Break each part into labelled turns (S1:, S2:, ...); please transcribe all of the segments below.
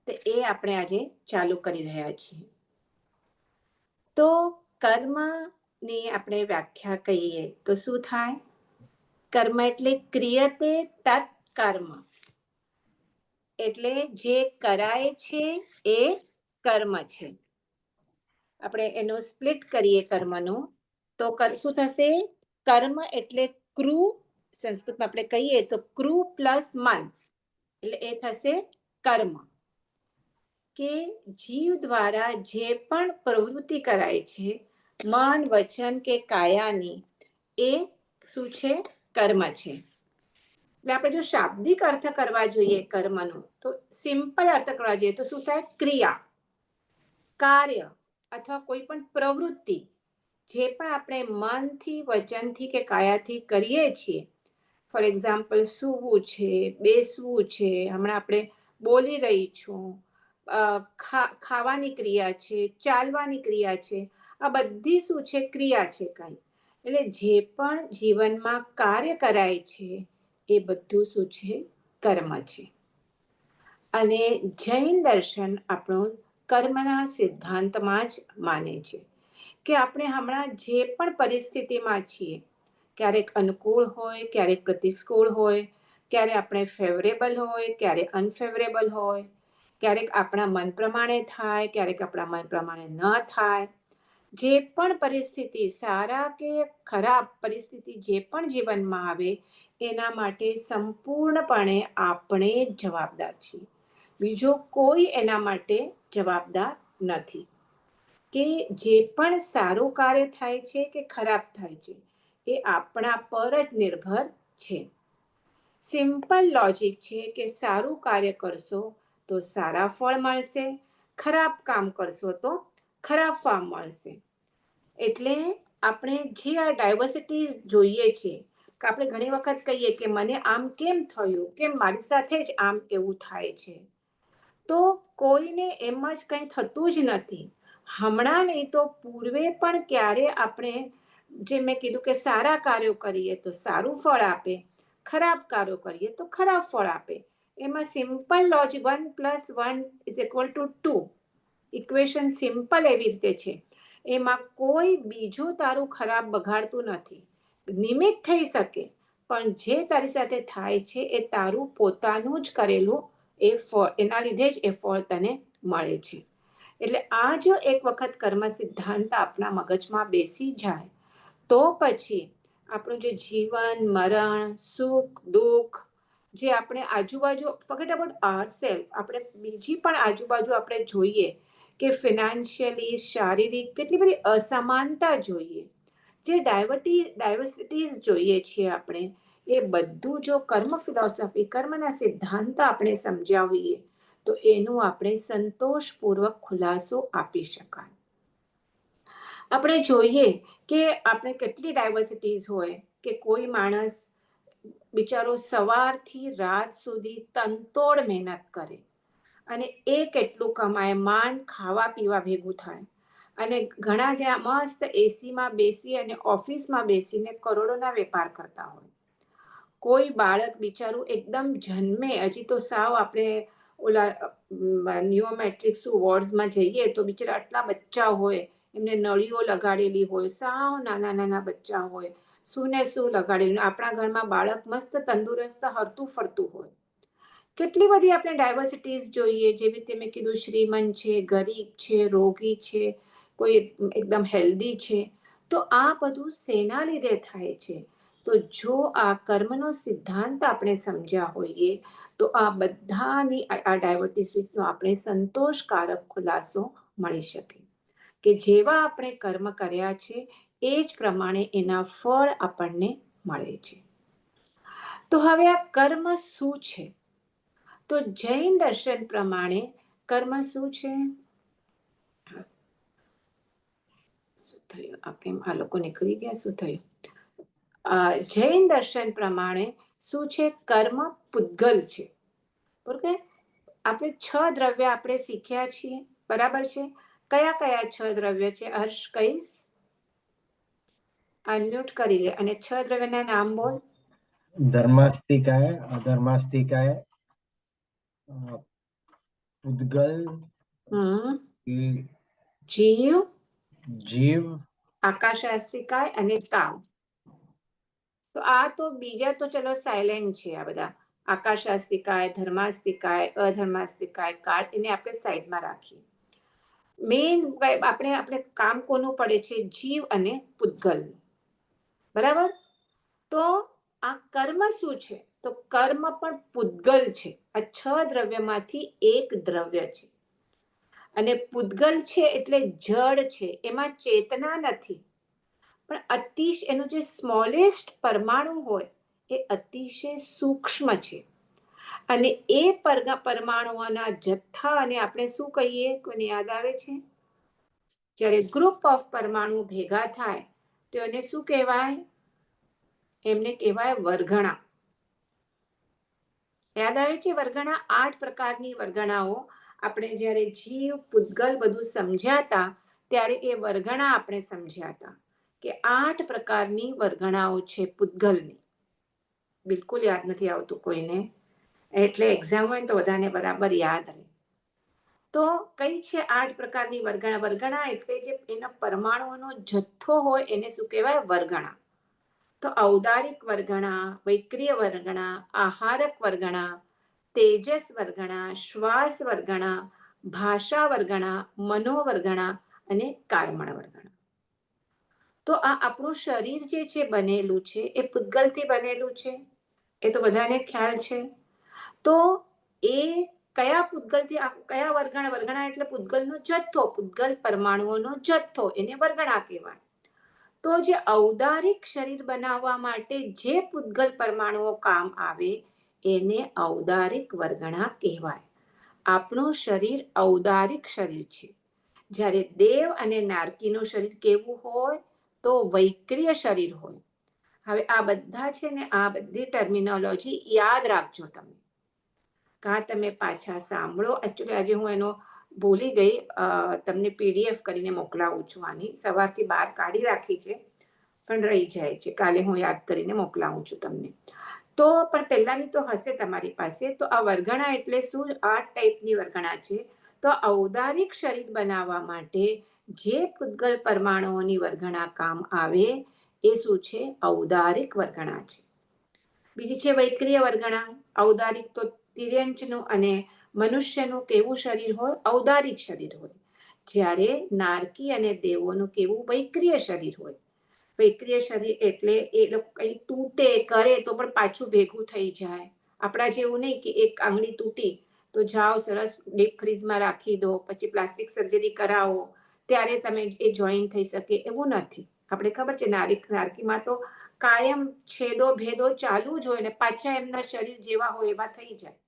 S1: તો એ આપણે આજે ચાલુ કરી રહ્યા છીએ. તો કર્મની આપણે વ્યાખ્યા કહીએ તો શું થાય? કર્મ એટલે ક્રિયતે તત્ કર્મ, એટલે જે કરાય છે એ કર્મ છે. આપણે એનું સ્પ્લિટ કરીએ કર્મનું તો શું થશે? કર્મ એટલે ક્રુ, સંસ્કૃતમાં આપણે કહીએ તો ક્રુ પ્લસ મન, એટલે એ થશે કર્મ. કે જીવ દ્વારા જે પણ પ્રવૃત્તિ કરાય છે મન, વચન કે કાયાની, એ શું છે? કર્મ છે. એટલે આપણે જો શાબ્દિક અર્થ કરવા જોઈએ કર્મનો, તો સિમ્પલ અર્થ કરવા જોઈએ તો શું થાય? ક્રિયા, કાર્ય અથવા કોઈ પણ પ્રવૃત્તિ જે પણ આપણે મનથી, વચનથી કે કાયાથી કરીએ છીએ. ફોર એક્ઝામ્પલ, સૂવું છે, બેસવું છે, હમણાં આપણે બોલી રહી છું, ખાવાની ક્રિયા છે, ચાલવાની ક્રિયા છે, આ બધી શું છે? ક્રિયા છે કઈ. એટલે જે પણ જીવનમાં કાર્ય કરાય છે એ બધું શું છે? કર્મ છે. અને જૈન દર્શન આપણું કર્મના સિદ્ધાંતમાં જ માને છે કે આપણે હમણાં જે પણ પરિસ્થિતિમાં છીએ, ક્યારેક અનુકૂળ હોય, ક્યારેક પ્રતિકૂળ હોય, ક્યારે આપણે ફેવરેબલ હોય, ક્યારે અનફેવરેબલ હોય, ક્યારેક આપણા મન પ્રમાણે થાય, ક્યારેક આપણા મન પ્રમાણે ન થાય. જે પણ પરિસ્થિતિ, સારા કે ખરાબ પરિસ્થિતિ જે પણ જીવનમાં આવે, એના માટે સંપૂર્ણપણે આપણે જ જવાબદાર છીએ. બીજો કોઈ એના માટે જવાબદાર નથી. કે જે પણ સારું કાર્ય થાય છે કે ખરાબ થાય છે, એ આપણા પર જ નિર્ભર છે. સિમ્પલ લોજિક છે કે સારું કાર્ય કરશો તો સારા ફળ મળશે, ખરાબ કામ કરશો તો ખરાબ ફળ મળશે. એટલે આપણે જે આ ડાયવર્સિટી જોઈએ છે, કે આપણે ઘણી વખત કહીએ કે મને આમ કેમ થયું, કેમ મારી સાથે જ આમ એવું થાય છે? તો કોઈને એમ જ કંઈ થતું જ નથી. હમણાં નહીં તો પૂર્વે પણ ક્યારે આપણે, જે મેં કીધું કે સારા કાર્યો કરીએ તો સારું ફળ આપે, ખરાબ કાર્યો કરીએ તો ખરાબ ફળ આપે. એમાં સિમ્પલ લોજિક 1 + 1 = 2, ઇક્વેશન સિમ્પલ એવી રીતે છે. એમાં કોઈ બીજું તારું ખરાબ બગાડતું નથી. નિમિત્ત થઈ શકે, પણ જે તારી સાથે થાય છે એ તારું પોતાનું જ કરેલું એ ફળ, એના લીધે જ એ ફળ તને મળે છે. એટલે આ જો એક વખત કર્મ સિદ્ધાંત આપણા મગજમાં બેસી જાય, તો પછી આપણું જે જીવન, મરણ, સુખ, દુઃખ, જે આપણે આજુબાજુ, ફોરગેટ અબાઉટ આવરસેલ્ફ, આપણે બીજી પણ આજુબાજુ આપણે જોઈએ કે ફિનાન્શિયલી, શારીરિક કેટલી બધી અસમાનતા જોઈએ, જે ડાયવર્સિટીઝ જોઈએ છીએ આપણે, એ બધું જો કર્મ ફિલોસોફી, કર્મના સિદ્ધાંત આપણે સમજ્યા હોઈએ તો એનું આપણે સંતોષપૂર્વક ખુલાસો આપી શકાય. આપણે જોઈએ કે આપણે કેટલી ડાયવર્સિટીઝ હોય કે કોઈ માણસ બિચારો સવારથી રાત સુધી તનતોડ મહેનત કરે અને એ કેટલું કમાય, માંડ ખાવા પીવા ભેગું થાય, અને ઘણા જણા મસ્ત એસીમાં બેસી અને ઓફિસમાં બેસીને કરોડોના વેપાર કરતા હોય. કોઈ બાળક બિચારું એકદમ જન્મે, હજી તો સાવ આપણે ઓલા ન્યુઓમેટ્રિક્સ વોર્ડ્સમાં જઈએ તો બિચારા આટલા બચ્ચા હોય, એમને નળીઓ લગાડેલી હોય, સાવ નાના નાના બચ્ચા હોય, શું ને શું લગાડેલું. આપણા ઘરમાં બાળક મસ્ત તંદુરસ્ત હરતું ફરતું હોય. કેટલી બધી આપણે ડાયવર્સિટીઝ જોઈએ, જેવી રીતે મેં કીધું, શ્રીમંત છે, ગરીબ છે, રોગી છે, કોઈ એકદમ હેલ્ધી છે. તો આ બધું શેના લીધે થાય છે? તો જો આ કર્મનો સિદ્ધાંત આપણે સમજ્યા હોઈએ તો આ બધાની, આ ડાયવર્સિટીઝનો આપણે સંતોષકારક ખુલાસો મળી શકે કે જેવા આપણે કર્મ કર્યા છે એ જ પ્રમાણે એના ફળ આપણને મળે છે. તો હવે આ કર્મ શું છે? તો જૈન દર્શન પ્રમાણે કર્મ શું છે? શું થયું? આ લોકો નીકળી ગયા, શું થયું? જૈન દર્શન પ્રમાણે શું છે? કર્મ પૂતગલ છે. ઓકે, આપણે 6 દ્રવ્ય આપણે શીખ્યા છીએ, બરાબર છે? કયા કયા 6 દ્રવ્ય છે? હર્ષ કહીશ, અનમ્યુટ કરી લે અને 6 દ્રવ્યના નામ બોલ.
S2: ધર્માસ્તિકાય, અધર્માસ્તિકાય, પૂતગલ,
S1: જીવ,
S2: જીવ,
S1: આકાશાસ્તિકાય અને કામ. તો આ તો બીજા તો ચલો સાયલેન્ટ છે. આ બધા આકાશાસ્તિકાય, ધર્માસ્તિકાય, અધર્માસ્તિકાય, કાળ, એને આપણે સાઈડમાં રાખીએ. મેઇન આપણે કામ કોનું પડે છે? જીવ અને પૂતગલ. બરાબર. તો આ કર્મ શું છે? તો કર્મ પણ પૂતગલ છે. આ 6 દ્રવ્યમાંથી એક દ્રવ્ય છે. અને પૂતગલ છે એટલે જડ છે, એમાં ચેતના નથી, પણ અતિશય એનું જે સ્મોલેસ્ટ પરમાણુ હોય એ અતિશય સૂક્ષ્મ છે. અને એ પરમાણુઓના જથ્થાને આપણે શું કહીએ? કોઈને યાદ આવે છે? જ્યારે ગ્રુપ ઓફ પરમાણુ ભેગા થાય તો એને શું કહેવાય? એમને કહેવાય વર્ગણા. યાદ આવે છે? વર્ગણા 8 પ્રકારની વર્ગણાઓ આપણે જ્યારે જીવ, પૂતગલ બધું સમજ્યાતા ત્યારે એ વર્ગણા આપણે સમજ્યાતા કે 8 પ્રકારની વર્ગણાઓ છે પૂતગલની. બિલકુલ યાદ નથી આવતું કોઈને, એટલે એક્ઝામ હોય તો બધાને બરાબર યાદ રહે. તો કઈ છે 8 પ્રકારની વર્ગણા? વર્ગણા એટલે જે એના પરમાણુઓનો જથ્થો હોય એને શું કહેવાય? વર્ગણા. તો ઔદારિક વર્ગણા, વૈક્રિય વર્ગણા, આહારક વર્ગણા, તેજસ વર્ગણા, શ્વાસ વર્ગણા, ભાષા વર્ગણા, મનોવર્ગણા અને કાર્મણ વર્ગણા. તો આ આપણું શરીર જે છે બનેલું છે એ પૂતગલથી બનેલું છે, એ તો બધાને ખ્યાલ છે. તો એ કયા પૂતગલથી, કયા વર્ગણા? વર્ગણા એટલે પૂતગલનો જથ્થો, પૂતગલ પરમાણુઓનો જથ્થો, એને વર્ગણા કહેવાય. તો જે ઔદારિક શરીર બનાવવા માટે જે પૂતગલ પરમાણુઓ કામ આવે એને ઔદારિક વર્ગણા કહેવાય. આપણું શરીર ઔદારિક શરીર છે. જ્યારે દેવ અને નારકીનું શરીર કેવું હોય? તો વૈક્રિય શરીર હોય. હવે આ બધા છે ને, આ બધી ટર્મિનોલોજી યાદ રાખજો તમે. કાં તમે પાછા સાંભળો. એકચ્યુઅલી આજે હું એનો ભૂલી ગઈ, તમને PDF કરીને મોકલાવું છું. આની સવારથી બહાર કાઢી રાખી છે પણ રહી જાય છે. કાલે હું યાદ કરીને મોકલાવું છું તમને. તો પણ પહેલાની તો હશે તમારી પાસે. તો આ વર્ગણા એટલે શું? 8 ટાઈપની વર્ગણા છે. તો ઔદારિક શરીર બનાવવા માટે જે પૂતગલ પરમાણુઓની વર્ગણા કામ આવે એ શું છે? ઔદારિક વર્ગણા છે. બીજી છે વૈક્રિય વર્ગણા. ઔદારિક તો તિર્યંચનું અને મનુષ્યનું કેવું શરીર હોય? ઔદારિક શરીર હોય. જ્યારે નારકી અને દેવોનું કેવું? વૈક્રિય શરીર હોય. વૈક્રિય શરીર એટલે એ લોકો કંઈ તૂટે કરે તો પણ પાછું ભેગું થઈ જાય. આપણા જેવું નહીં કે એક આંગળી તૂટી તો જાઓ સરસ ડીપ ફ્રીઝમાં રાખી દો, પછી પ્લાસ્ટિક સર્જરી કરાવો ત્યારે તમે એ જોઈન થઈ શકે, એવું નથી. આપણે ખબર છે નારકીમાં તો કાયમ છેદો ભેદો ચાલુ જ હોય ને પાછા એમના શરીર જેવા હોય એવા થઈ જાય.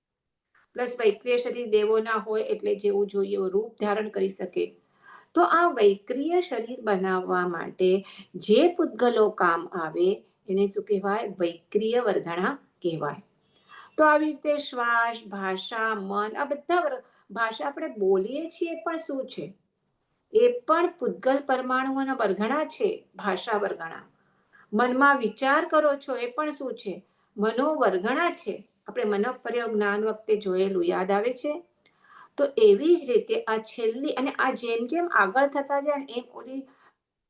S1: પ્લસ વૈક્રિય શરીર દેવોના હોય એટલે જેવું જોઈએ એવું રૂપ ધારણ કરી શકે. તો આ વૈક્રિય શરીર બનાવવા માટે જે પૂતગલો કામ આવે એને શું કહેવાય? વૈક્રિય વર્ગણા કહેવાય. તો આવી રીતે શ્વાસ, ભાષા, મન, આ બધા ભાષા આપણે બોલીએ છીએ પણ શું છે? એ પણ પૂતગલ પરમાણુઓના વર્ગણા છે, ભાષા વર્ગણા. મનમાં વિચાર કરો છો એ પણ શું છે? મનોવર્ગણા છે. આપણે મનોપ્રયોગ જ્ઞાન વખતે જોયેલું યાદ આવે છે? તો એવી જ રીતે આ છેલ્લી, અને આ જેમ જેમ આગળ થતા જાય એમ ઓલી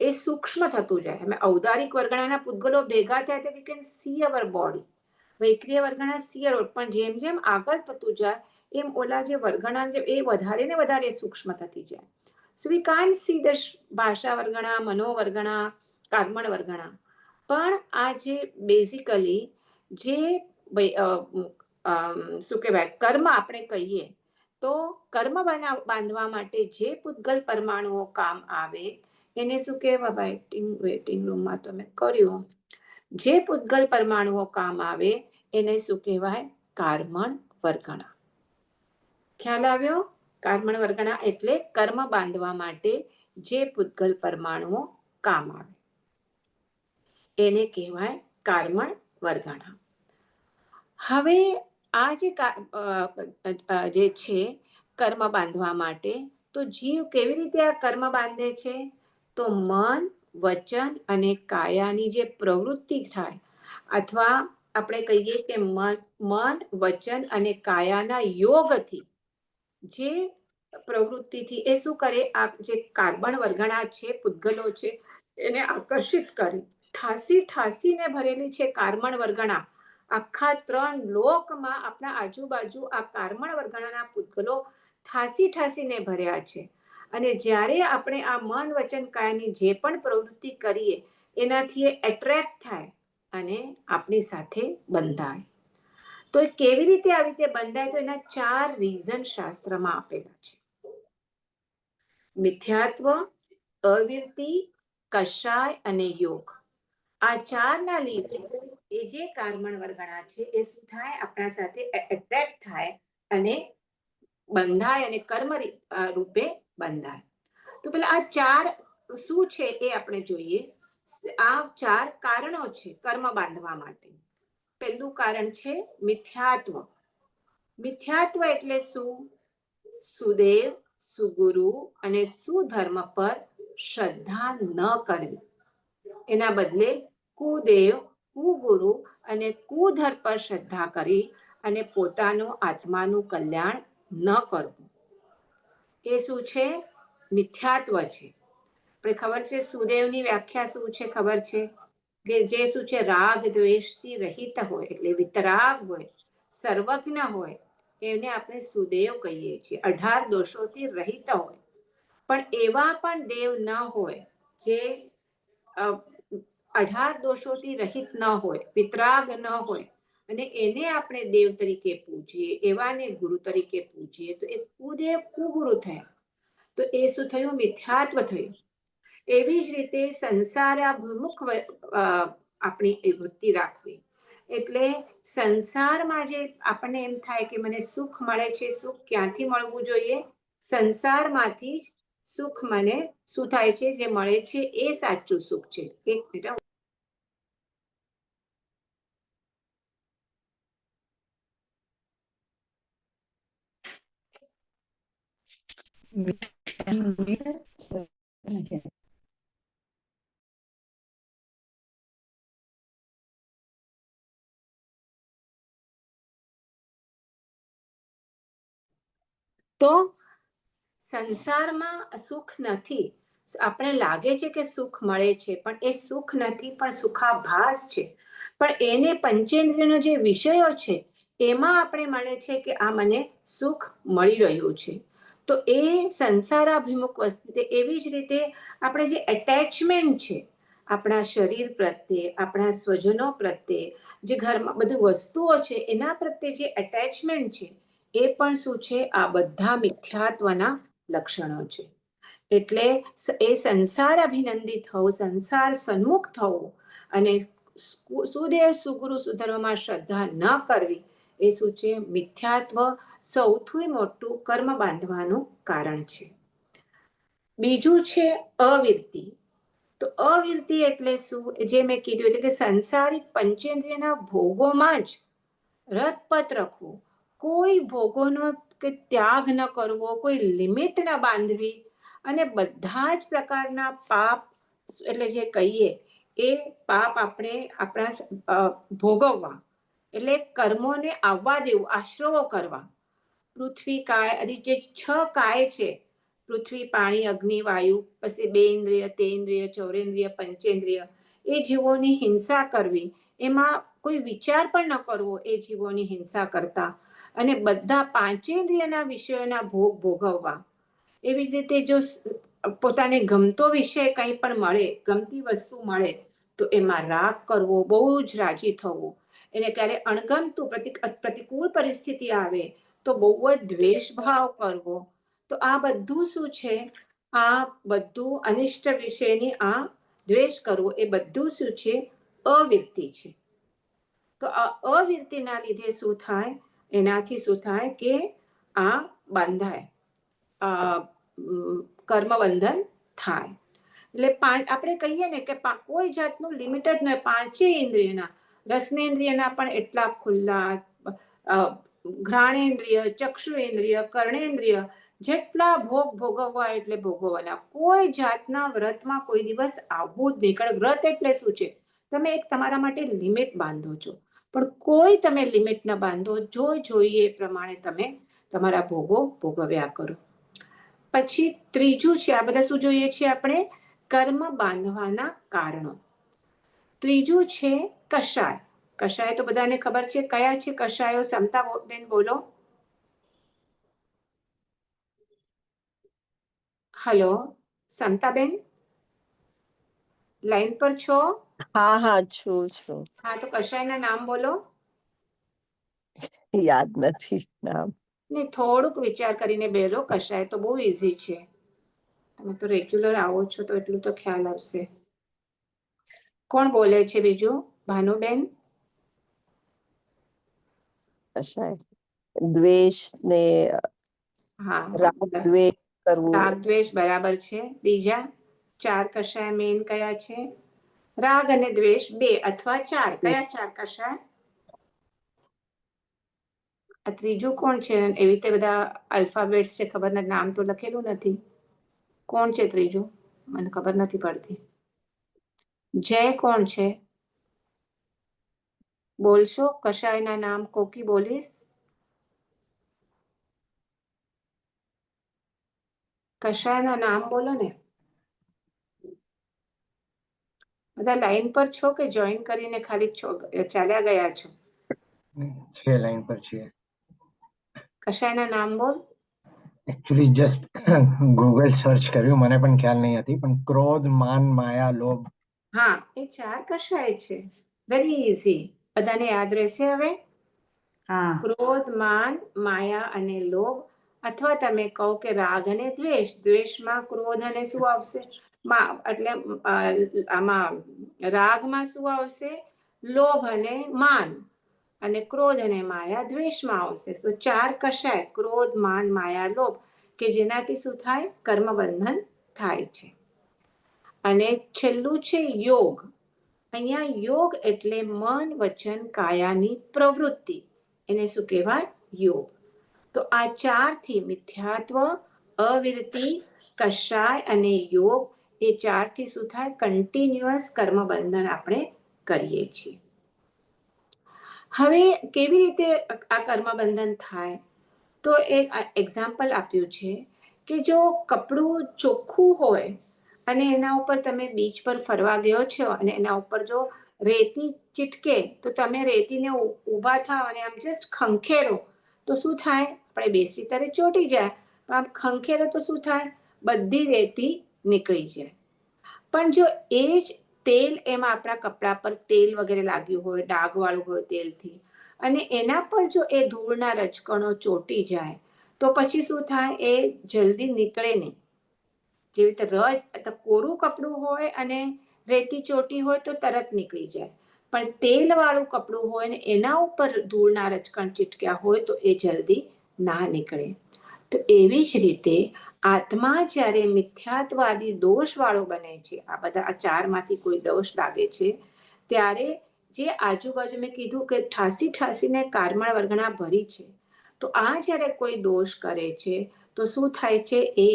S1: એ સૂક્ષ્મ થતું જાય. અમે ઔદારિક વર્ગણાના પૂતગલો ભેગા થાય તો we can see our body. વૈક્રિય વર્ગણા સી અવર, પણ જેમ જેમ આગળ થતું જાય એમ ઓલા જે વર્ગણા એ વધારે ને વધારે સૂક્ષ્મ થતી જાય. સો વી કાન્ટ સી ધ ભાષા વર્ગણા, મનોવર્ગણા, કર્મણ વર્ગણા. પણ આ જે બેઝિકલી જે શું કહેવાય કર્મ આપણે કહીએ, તો કર્મ બાંધવા માટે જે પૂતગલ પરમાણુઓ કામ આવે એને શું કહેવાય? વેઇટિંગ રૂમમાં તો મેં કર્યું. જે પૂતગલ પરમાણુઓ કામ આવે એને શું કહેવાય? કાર્મણ વર્ગણા. ખ્યાલ આવ્યો? કાર્મણ વર્ગણા એટલે કર્મ બાંધવા માટે જે પૂતગલ પરમાણુઓ કામ આવે એને કહેવાય કાર્મણ વર્ગણા. હવે આ જે છે કર્મ બાંધવા માટે, તો જીવ કેવી રીતે આ કર્મ બાંધે છે? તો મન, વચન અને કાયાની જે પ્રવૃત્તિ થાય, અથવા આપણે કહીએ કે મન, વચન અને કાયાના યોગથી જે પ્રવૃત્તિથી એ શું કરે, આ જે કાર્બન વર્ગણા છે, પૂતગલો છે, એને આકર્ષિત કરે. ઠાસીને ભરેલી છે કાર્બન વર્ગણા. આખા 3 લોકમાં આપણા આજુબાજુ આ કાર્બન વર્ગણાના પૂતગલો ઠાસીને ભર્યા છે. અને જ્યારે આપણે આ મન વચન કાયાની જે પણ પ્રવૃત્તિ કરીએ એનાથી એ એટ્રેક્ટ થાય અને આપણી સાથે બંધાય. તો એ કેવી રીતે આવી રીતે બંધાય? તો એના 4 રીઝન શાસ્ત્રમાં આપેલા છે. મિથ્યાત્વ, અવિરતિ, કષાય અને યોગ. આ 4 ના લીધે એ જે કાર્બન વર્ગણા છે એ શું થાય, આપણા સાથે એટ્રેક્ટ થાય અને બંધાય અને કર્મ રૂપે બંધાય. તો પેલા આ 4 શું છે એ આપણે જોઈએ. આ 4 કારણો છે કર્મ બાંધવા માટે. પહેલું કારણ છે મિથ્યાત્વ. મિથ્યાત્વ એટલે શું? સુદેવ, સુગુરુ અને સુધર્મ પર શ્રદ્ધા ન કરવી. એના બદલે કુદેવ, કુગુરુ અને કુધર્મ પર શ્રદ્ધા કરી અને પોતાનું આત્માનું કલ્યાણ ન કરવું. એ શું છે? મિથ્યાત્વ છે. આપણે ખબર છે સુદેવની વ્યાખ્યા શું છે ખબર છે? કે જે શું છે, રાગ દ્વેષથી રહિત હોય, એટલે વિતરાગ હોય, સર્વજ્ઞ હોય, એને આપણે સુદેવ કહીએ છીએ. 18 દોષોથી રહિત હોય. પણ એવા પણ દેવ ન હોય જે 18 દોષોથી રહિત ન હોય, વિતરાગ ન હોય, અને એને આપણે દેવ તરીકે પૂજીએ, એવાને ગુરુ તરીકે પૂજીએ, તો એ કુદેવ કુગુરુ થયા. તો એ શું થયું? મિથ્યાત્વ થયું. એવી જ રીતે સંસારાભિમુખ આપણી વૃત્તિ રાખવી. એટલે સંસારમાં જે આપણને એમ થાય કે મને સુખ મળે છે, સુખ ક્યાંથી મળવું જોઈએ? સંસારમાંથી જ સુખ મને શું થાય છે, જે મળે છે એ સાચું સુખ છે. એક મિનિટ. તો સંસારમાં સુખ નથી. આપણે લાગે છે કે સુખ મળે છે, પણ એ સુખ નથી, પણ સુખાભાસ છે. પણ એને પંચેન્દ્રિયનો જે વિષયો છે એમાં આપણે મળે છે કે આ મને સુખ મળી રહ્યું છે. તો એ સંસારાભિમુખ વસ્તુ. એવી જ રીતે આપણે જે એટેચમેન્ટ છે આપણા શરીર પ્રત્યે, આપણા સ્વજનો પ્રત્યે, જે ઘરમાં બધી વસ્તુઓ છે એના પ્રત્યે જે એટેચમેન્ટ છે, એ પણ શું છે? આ બધા મિથ્યાત્વના લક્ષણો છે. એટલે એ સંસાર અભિનંદિત થવું, સંસાર સન્મુખ થવું અને સુદેવ, સુગુરુ, સુધર્મમાં શ્રદ્ધા ન કરવી, એ શું છે? મિથ્યાત્વ સૌથી મોટું કર્મ બાંધવાનું કારણ છે. બીજું છે અવિરતિ. તો અવિરતિ એટલે શું? જે મેં કીધું એટલે કે સંસારિક પંચેન્દ્રિયના ભોગોમાં જ રતપત રખવું. કોઈ ભોગોનો કે ત્યાગ ન કરવો, કોઈ લિમિટ ન બાંધવી, અને બધા જ પ્રકારના પાપ એટલે જે કહીએ એ પાપ આપણે આપણા ભોગવવા, એટલે કર્મોને આવવા દેવું, આશ્રવો કરવા. પૃથ્વી કાય, જે 6 કાય છે, પૃથ્વી, પાણી, અગ્નિ, વાયુ, પછી 2 ઇન્દ્રિય, 3 ઇન્દ્રિય, ચોરેન્દ્રિય, પંચેન્દ્રિય, એ જીવોની હિંસા કરવી. એમાં કોઈ વિચાર પણ ન કરવો એ જીવોની હિંસા કરતા, અને બધા પાંચેન્દ્રિયના વિષયોના ભોગ ભોગવવા. એવી જ રીતે જો પોતાને ગમતો વિષય કંઈ પણ મળે, ગમતી વસ્તુ મળે, તો એમાં રાગ કરવો, બહુ જ રાજી થવું. એને ક્યારે અણગમતું પ્રતિકૂળ પરિસ્થિતિ આવે તો બહુ જ દ્વેષ ભાવ કરવો. તો આ બધું શું છે? આ બધું અનિષ્ટ વિષયની આ દ્વેષ કરવો, એ બધું શું છે? અવિરતિ છે. તો આ અવિરતિના લીધે શું થાય? એનાથી શું થાય કે આ બંધાય, કર્મબંધન થાય. એટલે આપણે કહીએ ને કે કોઈ જાતનું લિમિટ જ ન હોય. 5 ઇન્દ્રિયના, રસનેન્દ્રિયના પણ એટલા ખુલ્લા, ઘ્રાણેન્દ્રિય, ચક્ષુરેન્દ્રિય, કર્ણેન્દ્રિય, જેટલા ભોગ ભોગવવા એટલે ભોગવવાના. કોઈ જાતના વ્રતમાં કોઈ દિવસ આવવું જ નહીં. કારણ વ્રત એટલે શું છે? તમે એક તમારા માટે લિમિટ બાંધો છો, પણ કોઈ તમે લિમિટ ન બાંધો. જો જોઈએ એ પ્રમાણે તમે તમારા ભોગો ભોગવ્યા કરો. પછી ત્રીજું છે, આ બધા શું જોઈએ છીએ આપણે? કર્મ બાંધવાના કારણો. ત્રીજું છે કષાય. કષાય તો બધાને ખબર છે. કયા છે કષાયો? સમતાબેન બોલો. હલો સમતાબેન, લાઈન પર છો?
S2: હા છું.
S1: હા, તો કષાયના નામ બોલો.
S2: યાદ નથી નામ.
S1: ને થોડુંક વિચાર કરીને બેલો. કષાય તો બહુ ઈઝી છે. તમે તો રેગ્યુલર આવો છો તો એટલું તો ખ્યાલ આવશે. કોણ બોલે છે બીજું? ભાનુબેન?
S2: કષાય દ્વેષ ને
S1: હા,
S2: રાગ દ્વેષ કરવું.
S1: રાગ દ્વેષ બરાબર છે. બીજા 4 કષાય મેન કયા છે? રાગ અને દ્વેષ 2 અથવા 4. કયા 4 કષાય? આ ત્રીજું કોણ છે? એવી રીતે બધા આલ્ફાબેટ્સ છે, ખબર નથી, નામ તો લખેલું નથી. કોણ છે ત્રીજું? મને ખબર નથી પડતી. જય કોણ છે? બોલશો કષાયના નામ? કોકી બોલીશ? કષાયના નામ બોલો ને. બધા લાઈન પર છો કે જોઈન કરીને ખાલી ચાલ્યા ગયા છો?
S3: છે, લાઈન પર છીએ.
S1: કષાયના નામ બોલ.
S3: એકચ્યુઅલી જસ્ટ ગૂગલ સર્ચ કર્યું, મને પણ ખ્યાલ નહીં હતી, પણ ક્રોધ, માન, માયા, લોભ.
S1: હા, એ 4 કષાય છે. Very easy. બધાને યાદ રહેશે હવે?
S4: હા.
S1: ક્રોધ, માન, માયા અને લોભ. અથવા તમે કહો કે રાગ અને દ્વેષ. દ્વેષમાં ક્રોધ અને શું આવશે? એટલે આમાં રાગમાં શું આવશે? લોભ અને માન. અને ક્રોધ અને માયા દ્વેષમાં આવશે. તો 4 કષાય, ક્રોધ, માન, માયા, લોભ, કે જેનાથી શું થાય? કર્મ બંધન થાય છે. અને છેલ્લું છે યોગ. અહીંયા યોગ એટલે મન, વચન, કાયાની પ્રવૃત્તિ. એને શું કહેવાય? યોગ. તો આ 4 થી મિથ્યાત્વ, અવિરતિ, કષાય અને યોગ, એ 4 થી શું થાય? કન્ટિન્યુઅસ કર્મ બંધન આપણે કરીએ છીએ. હવે કેવી રીતે આ કર્મ બંધન થાય? તો એક એક્ઝામ્પલ આપ્યું છે કે જો કપડું ચોખ્ખું હોય અને એના ઉપર તમે બીચ પર ફરવા ગયો છો અને એના ઉપર જો રેતી ચીટકે તો તમે રેતીને ઊભા થાવ અને આમ જસ્ટ ખંખેરો તો શું થાય? આપણે બેસી ત્યારે ચોટી જાય, પણ આમ ખંખેરો તો શું થાય? બધી રેતી નીકળી જાય. પણ જો એ જ તેલ એમાં આપણા કપડા પર તેલ વગેરે લાગ્યું હોય, ડાઘવાળું હોય તેલથી, અને એના પર જો એ ધૂળના રજકણો ચોટી જાય તો પછી શું થાય? એ જલ્દી નીકળે નહીં. જેવી રીતે કોરું કપડું હોય અને રેતી ચોટી હોય તો તરત નીકળી જાય, પણ તેલવાળું કપડું હોય ને એના ઉપર ધૂળના રજકણ ચીટક્યા હોય તો એ જલ્દી ના નીકળે. તો એવી જ રીતે આત્મા જ્યારે મિથ્યાત્વાદી દોષવાળો બને છે, આ બધા આ 4 માંથી કોઈ દોષ લાગે છે, ત્યારે જે આજુબાજુ મેં કીધું કે ઠાસીને કારમળ વર્ગણા ભરી છે, તો આ જ્યારે કોઈ દોષ કરે છે તો શું થાય છે? એ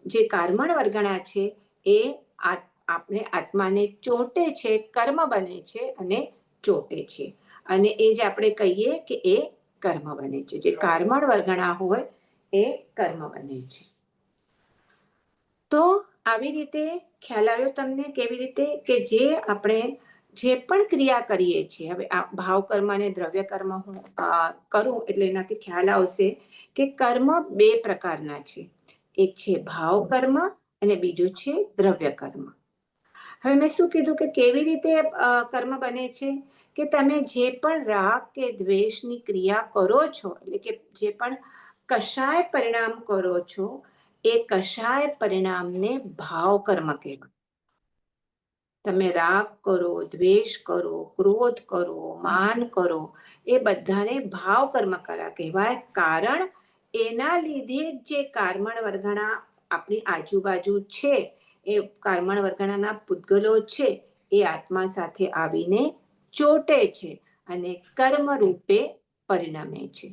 S1: જે કારમણ વર્ગણા છે એ આપણે આત્માને ચોટે છે, કર્મ બને છે અને ચોટે છે. અને એ જ આપણે કહીએ કે એ કર્મ બને છે. જે કારમણ વર્ગણા હોય એ કર્મ બને છે. તો આવી રીતે ખ્યાલ આવ્યો તમને કેવી રીતે? કે જે આપણે જે પણ ક્રિયા કરીએ છીએ, હવે આ ભાવ કર્મ અને દ્રવ્ય કર્મ હું કરું એટલે એનાથી ખ્યાલ આવશે કે કર્મ 2 પ્રકારના છે. એક છે ભાવ કર્મ અને બીજું છે દ્રવ્ય કર્મ. હવે મેં શું કીધું કે કેવી રીતે કર્મ બને છે? કે તમે જે પણ રાગ કે દ્વેષની ક્રિયા કરો છો, એટલે કે જે પણ કષાય પરિણામ કરો છો, એ કષાય પરિણામને ભાવ કર્મ કહેવાય. તમે રાગ કરો, દ્વેષ કરો, ક્રોધ કરો, માન કરો, એ બધાને ભાવ કર્મ કહેવાય. કારણ એના લીધે જે કારમણ વર્ગણા આપણી આજુબાજુ છે, એ કારમણ વર્ગણાના પૂતગલો છે, એ આત્મા સાથે આવીને ચોટે છે અને કર્મ રૂપે પરિણમે છે.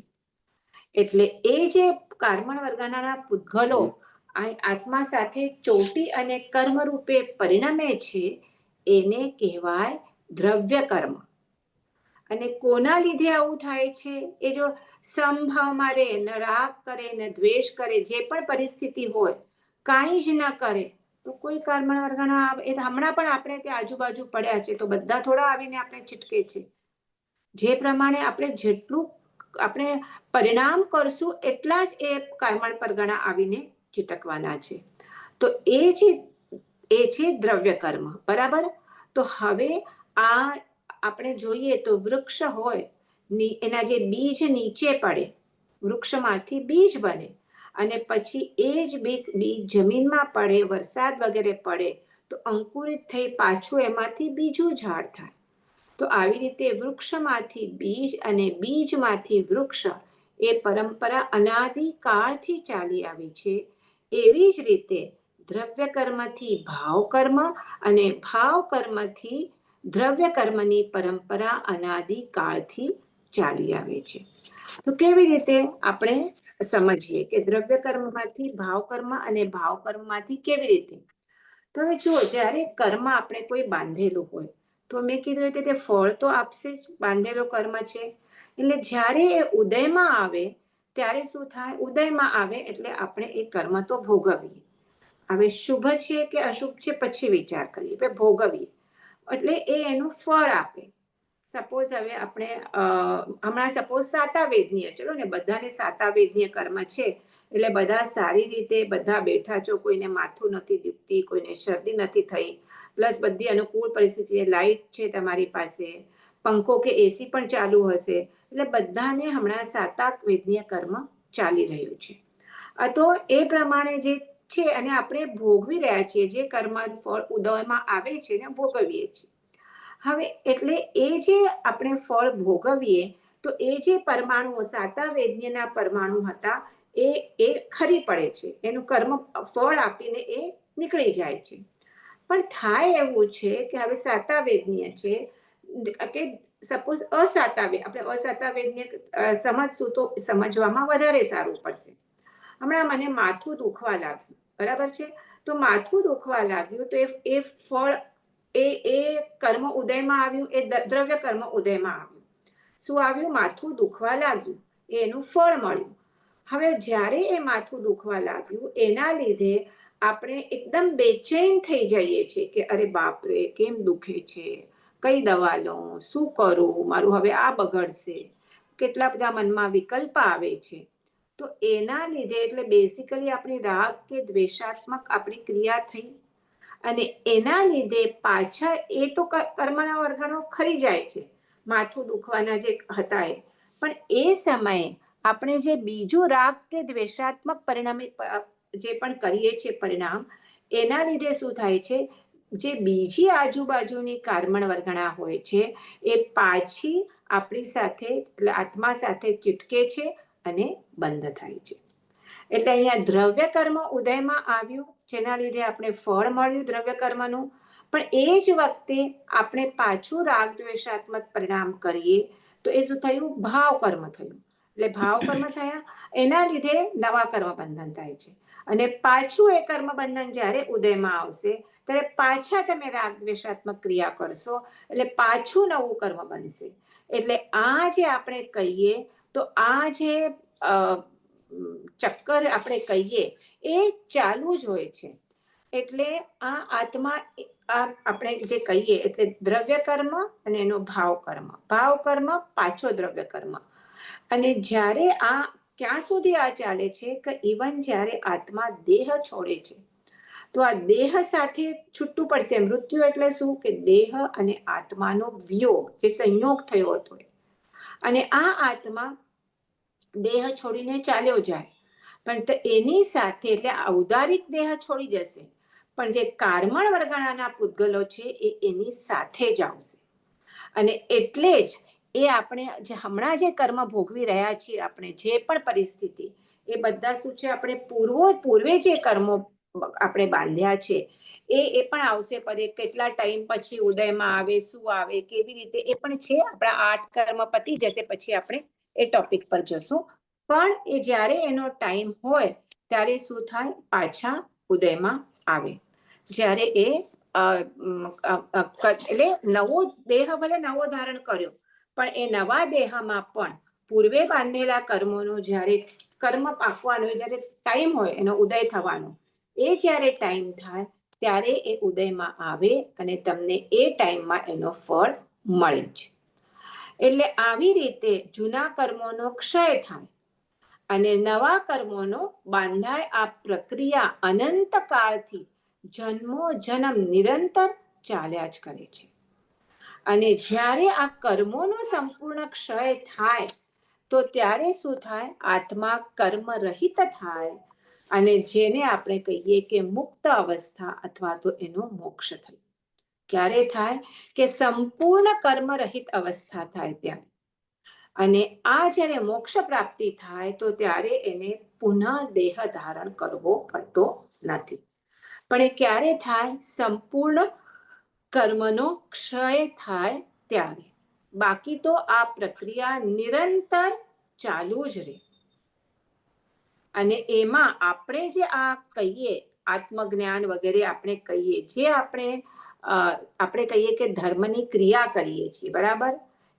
S1: એટલે એ જે કારમણ વર્ગણાના પૂતગલો આત્મા સાથે ચોટી અને કર્મ રૂપે પરિણમે છે, એને કહેવાય દ્રવ્ય કર્મ. અને કોના લીધે આવું થાય છે? એ જો સમભાવમાં રહે, ન રાગ કરે ન દ્વેષ કરે, જે પણ પરિસ્થિતિ હોય કાંઈ જ ન કરે તો કોઈ કર્મણ વર્ગણા આવે. એ હમણાં પણ આપણે ત્યાં આજુબાજુ પડ્યા છે તો બધા થોડા આવીને આપણે ચીટકે છે. જે પ્રમાણે આપણે જેટલું આપણે પરિણામ કરશું એટલા જ એ કર્મણ પરગણા આવીને ચીટકવાના છે. તો એ છે દ્રવ્ય કર્મ. બરાબર. તો હવે આ આપણે જોઈએ તો વૃક્ષ હોય, એના જે બીજ નીચે પડે, વૃક્ષમાંથી બીજ બને અને પછી એ જ બીજ જમીનમાં પડે, વરસાદ વગેરે પડે તો અંકુરિત થઈ પાછું એમાંથી બીજું ઝાડ થાય. તો આવી રીતે વૃક્ષમાંથી બીજ અને બીજમાંથી વૃક્ષ એ પરંપરા અનાદિ કાળથી ચાલી આવી છે. એવી જ રીતે દ્રવ્ય કર્મથી ભાવ કર્મ અને ભાવ કર્મથી દ્રવ્ય કર્મની પરંપરા અનાદિ કાળથી ચાલી આવે છે. તો કેવી રીતે આપણે સમજીએ કે દ્રવ્ય કર્મમાંથી ભાવ કર્મ અને ભાવ કર્મમાંથી કેવી રીતે? તો હવે જુઓ, જ્યારે કર્મ આપણે કોઈ બાંધેલું હોય તો મેં કીધું રીતે તે ફળ તો આપશે જ. બાંધેલો કર્મ છે એટલે જ્યારે એ ઉદયમાં આવે ત્યારે શું થાય? ઉદયમાં આવે એટલે આપણે એ કર્મ તો ભોગવીએ. હવે શુભ છે કે અશુભ છે પછી વિચાર કરીએ, ભોગવીએ એટલે એ એનું ફળ આપે. સપોઝ હવે આપણે હમણાં સપોઝ સાતાવેદનીય, ચલો ને બધાને સાતાવેદનીય કર્મ છે એટલે બધા સારી રીતે બધા બેઠા છો, કોઈને માથું નથી દુખતી, કોઈને શરદી નથી થઈ, પ્લસ બધી અનુકૂળ પરિસ્થિતિ છે, લાઈટ છે તમારી પાસે, પંખો કે એસી પણ ચાલુ હશે એટલે બધાને હમણાં સાતાવેદનીય કર્મ ચાલી રહ્યું છે. તો એ પ્રમાણે જે છે અને આપણે ભોગવી રહ્યા છીએ, જે કર્મ ફળ ઉદયમાં આવે છે ને ભોગવીએ છીએ. હવે એટલે એ જે આપણે ફળ ભોગવીએ તો એ જે પરમાણુઓ સાતાવેદનીયના પરમાણુ હતા એ ખરી પડે છે, એનું કર્મ ફળ આપીને એ નીકળી જાય છે. પણ થાય એવું છે કે હવે સાતાવેદનીય છે કે સપોઝ આપણે અસાતાવેદનીય સમજશું તો સમજવામાં વધારે સારું પડશે. હમણાં મને માથું દુખવા લાગ્યું, બરાબર છે, તો માથું દુખવા લાગ્યું તો એ ફળ એ કર્મ ઉદયમાં આવ્યું, એ દ્રવ્ય કર્મ ઉદયમાં આવ્યું. શું આવ્યું? માથું દુખવા લાગ્યું, એનું ફળ મળ્યું. હવે જ્યારે એ માથું દુખવા લાગ્યું એના લીધે આપણે એકદમ બેચેન થઈ જઈએ છીએ કે અરે બાપરે, કેમ દુખે છે, કઈ દવા લઉં, શું કરું, મારું હવે આ બગડશે, કેટલા બધા મનમાં વિકલ્પ આવે છે. તો એના લીધે એટલે બેઝિકલી આપણી રાગ કે દ્વેષાત્મક આપણી ક્રિયા થઈ અને એના લીધે પાછા એ તો કર્મના વર્ગણો ખરી જાય છે, માથું દુખવાના જે હતા એ. પણ એ સમયે આપણે જે બીજું રાગ કે દ્વેષાત્મક પરિણામે જે પણ કરીએ છીએ પરિણામ, એના લીધે શું થાય છે? જે બીજી આજુબાજુની કર્મણ વર્ગણા હોય છે એ પાછી આપણી સાથે એટલે આત્મા સાથે ચીટકે છે અને બંધ થાય છે. એટલે અહીંયા દ્રવ્ય કર્મ ઉદયમાં આવ્યું જેના લીધે આપણે ફળ મળ્યું દ્રવ્ય કર્મનું, પણ એ જ વખતે આપણે પાછું રાગ દ્વેષાત્મક પરિણામ કરીએ તો એ શું થયું? ભાવ કર્મ થયું. એટલે ભાવ કર્મ થયા એના લીધે નવા કર્મ બંધન થાય છે અને પાછું એ કર્મ બંધન જ્યારે ઉદયમાં આવશે ત્યારે પાછા તમે રાગ દ્વેષાત્મક ક્રિયા કરશો એટલે પાછું નવું કર્મ બનશે. એટલે આ જે આપણે કહીએ તો આ જે ચક્કર આપણે કહીએ એ ચાલુ જ હોય છે. એટલે આ આત્મા આપણે જે કહીએ એટલે દ્રવ્ય કર્મ અને એનો ભાવ કર્મ પાછો દ્રવ્ય કર્મ. અને જ્યારે આ ક્યાં સુધી આ ચાલે છે કે ઇવન જ્યારે આત્મા દેહ છોડે છે તો આ દેહ સાથે છૂટું પડશે. મૃત્યુ એટલે શું? કે દેહ અને આત્માનો વિયોગ, જે સંયોગ થયો હતો અને આ આત્મા દેહ છોડીને ચાલ્યો જાય, પણ એની સાથે એટલે ઔદારિક દેહ છોડી જશે પણ જે કર્મણ વર્ગણાના પૂતગલો છે એ એની સાથે જ આવશે. અને એટલે જ એ આપણે જે હમણાં જે કર્મ ભોગવી રહ્યા છીએ, આપણે જે પણ પરિસ્થિતિ, એ બધા શું છે? આપણે પૂર્વે જે કર્મો આપણે બાંધ્યા છે એ પણ આવશે. પદે કેટલા ટાઈમ પછી ઉદયમાં આવે, શું આવે, કેવી રીતે, એ પણ છે. આપણા 8 કર્મ પતી જશે પછી આપણે એ ટોપિક પર જશું. પણ એ જ્યારે એનો ટાઈમ હોય ત્યારે શું થાય? પાછા ઉદયમાં આવે. જ્યારે એ એટલે નવો દેહ ભલે નવો ધારણ કર્યો પણ એ નવા દેહમાં પણ પૂર્વે બાંધેલા કર્મોનો જ્યારે કર્મ પાકવાનો જ્યારે ટાઈમ હોય એનો ઉદય થવાનો, એ જ્યારે ટાઈમ થાય ત્યારે એ ઉદયમાં આવે અને તમને એ ટાઈમમાં એનો ફળ મળે છે. એટલે આવી રીતે જૂના કર્મોનો ક્ષય થાય અને નવા કર્મોનો બાંધાય. આ પ્રક્રિયા અનંત કાળથી જન્મો જન્મ નિરંતર ચાલ્યા જ કરે છે. અને જ્યારે આ કર્મોનો સંપૂર્ણ ક્ષય થાય તો ત્યારે શું થાય? આત્મા કર્મ રહિત થાય અને જેને આપણે કહીએ કે મુક્ત અવસ્થા અથવા તો એનો મોક્ષ થાય. ક્યારે થાય? કે સંપૂર્ણ કર્મ રહિત અવસ્થા થાય ત્યારે. અને આ જ્યારે મોક્ષ પ્રાપ્તિ થાય તો ત્યારે એને પુનઃ દેહ ધારણ કરવો પડતો નથી. પણ એ ક્યારે થાય? સંપૂર્ણ કર્મનો ક્ષય થાય ત્યારે. બાકી તો આ પ્રક્રિયા નિરંતર ચાલુ જ રહે. અને એમાં આપણે જે આ કહીએ આત્મજ્ઞાન વગેરે આપણે કહીએ, જે આપણે કહીએ કે ધર્મની ક્રિયા કરીએ છીએ, બરાબર?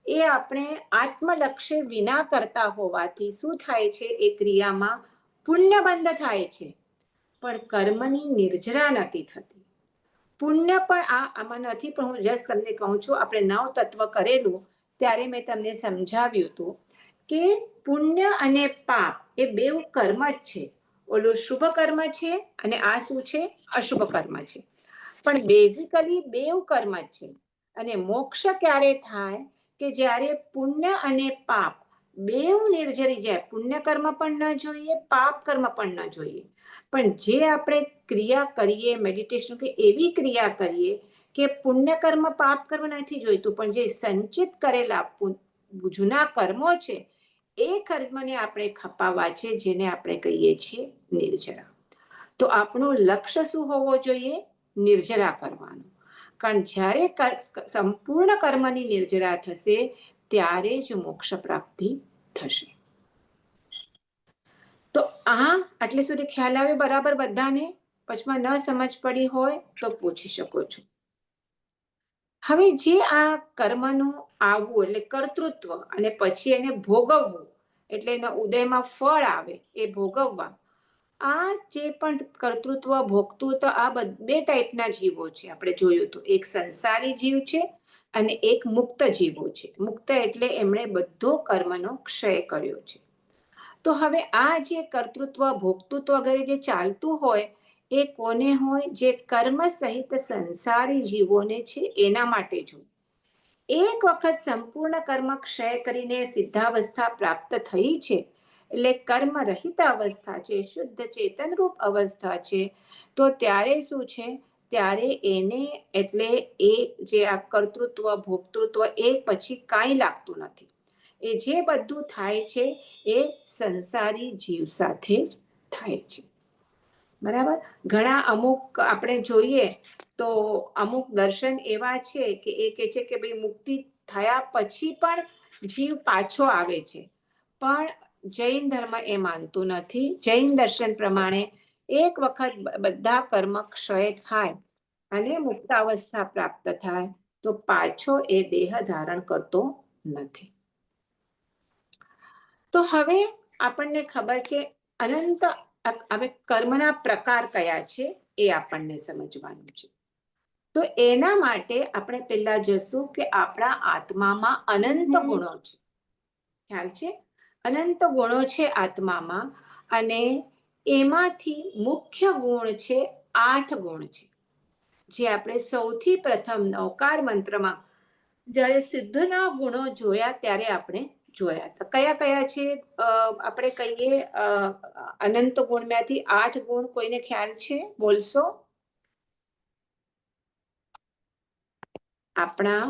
S1: એ આપણે આત્મલક્ષ્ય વિના કરતા હોવાથી શું થાય છે? એ ક્રિયામાં પુણ્ય બંધ થાય છે પણ કર્મની નિર્જરા નથી થતી. પુણ્ય પણ આમાં નથી, પણ હું જસ્ટ તમને કહું છું, આપણે 9 તત્વ કરેલું ત્યારે મેં તમને સમજાવ્યું હતું કે પુણ્ય અને પાપ એ બેઉ કર્મ જ છે. ઓલું શુભ કર્મ છે અને આ શું છે? અશુભ કર્મ છે. પણ બેઝિકલી બેઉ કર્મ જ છે. અને મોક્ષ ક્યારે થાય? કે જ્યારે પુણ્ય અને પાપ બેઉ નિર્જરી જાય. પુણ્ય કર્મ પણ ન જોઈએ, પાપ કર્મ પણ ન જોઈએ. પણ જે આપણે ક્રિયા કરીએ, મેડિટેશન કે એવી ક્રિયા કરીએ કે પુણ્ય કર્મ પાપ કર્મ નથી જોઈતું, પણ જે સંચિત કરેલા જૂના કર્મો છે એ કર્મને આપણે ખપાવવા છે, જેને આપણે કહીએ છીએ નિર્જરા. તો આપણું લક્ષ્ય શું હોવો જોઈએ? નિર્જરા કરવાનું. કારણ જ્યારે સંપૂર્ણ કર્મની નિર્જરા થશે ત્યારે જ મોક્ષ પ્રાપ્તિ થશે. તો આટલે સુધી ખ્યાલ આવે બરાબર બધાને? પછમાં ન સમજ પડી હોય તો પૂછી શકો છો. હવે જે આ કર્મનું આવવું એટલે કર્તૃત્વ અને પછી એને ભોગવવું એટલે એના ઉદયમાં ફળ આવે એ ભોગવવા, આ જે પણ કર્તૃત્વ ભોગતૃત્વ આ બે ટાઈપના જીવો છે. આપણે જોયું તો એક સંસારી જીવ છે અને એક મુક્ત જીવો છે. મુક્ત એટલે એમણે બધો કર્મનો ક્ષય કર્યો છે. તો હવે આ જે કર્તૃત્વ ભોગતૃત્વ વગેરે જે ચાલતું હોય એ કોને હોય? જે કર્મ સહિત સંસારી જીવોને છે એના માટે જો એક વખત સંપૂર્ણ કર્મ ક્ષય કરીને સિદ્ધાવસ્થા પ્રાપ્ત થઈ છે એટલે કર્મ રહિત અવસ્થા છે, શુદ્ધ ચેતનરૂપ અવસ્થા છે. તો ત્યારે શું છે? ત્યારે એને એટલે એ જે આ કર્તૃત્વ ભોગતૃત્વ એ પછી કાંઈ લાગતું નથી. એ જે બધું થાય છે એ સંસારી જીવ સાથે થાય છે. બરાબર? ઘણા અમુક આપણે જોઈએ તો અમુક દર્શન એવા છે કે એ કહે છે કે ભાઈ મુક્તિ થયા પછી પણ જીવ પાછો આવે છે. પણ જૈન ધર્મ એ માનતું નથી. જૈન દર્શન પ્રમાણે એક વખત બધા કર્મ ક્ષય થાય અને મુક્તાવસ્થા પ્રાપ્ત થાય તો પાછો એ દેહ ધારણ કરતો નથી. તો હવે આપણને ખબર છે અનંત. હવે કર્મના પ્રકાર કયા છે એ આપણને સમજવાનું છે. તો એના માટે આપણે પહેલા જોશું કે આપણા આત્મામાં અનંત ગુણો છે. ખ્યાલ છે? અનંત ગુણો છે આત્મામાં અને એમાંથી મુખ્ય ગુણ છે 8 ગુણ છે, જે આપણે સૌથી પ્રથમ નવકાર મંત્રમાં જ્યારે સિદ્ધના ગુણો જોયા ત્યારે આપણે જોયા હતા. કયા કયા છે? આપણે કહીએ અનંત ગુણમાંથી 8 ગુણ કોઈને ખ્યાલ છે? બોલશો? આપણા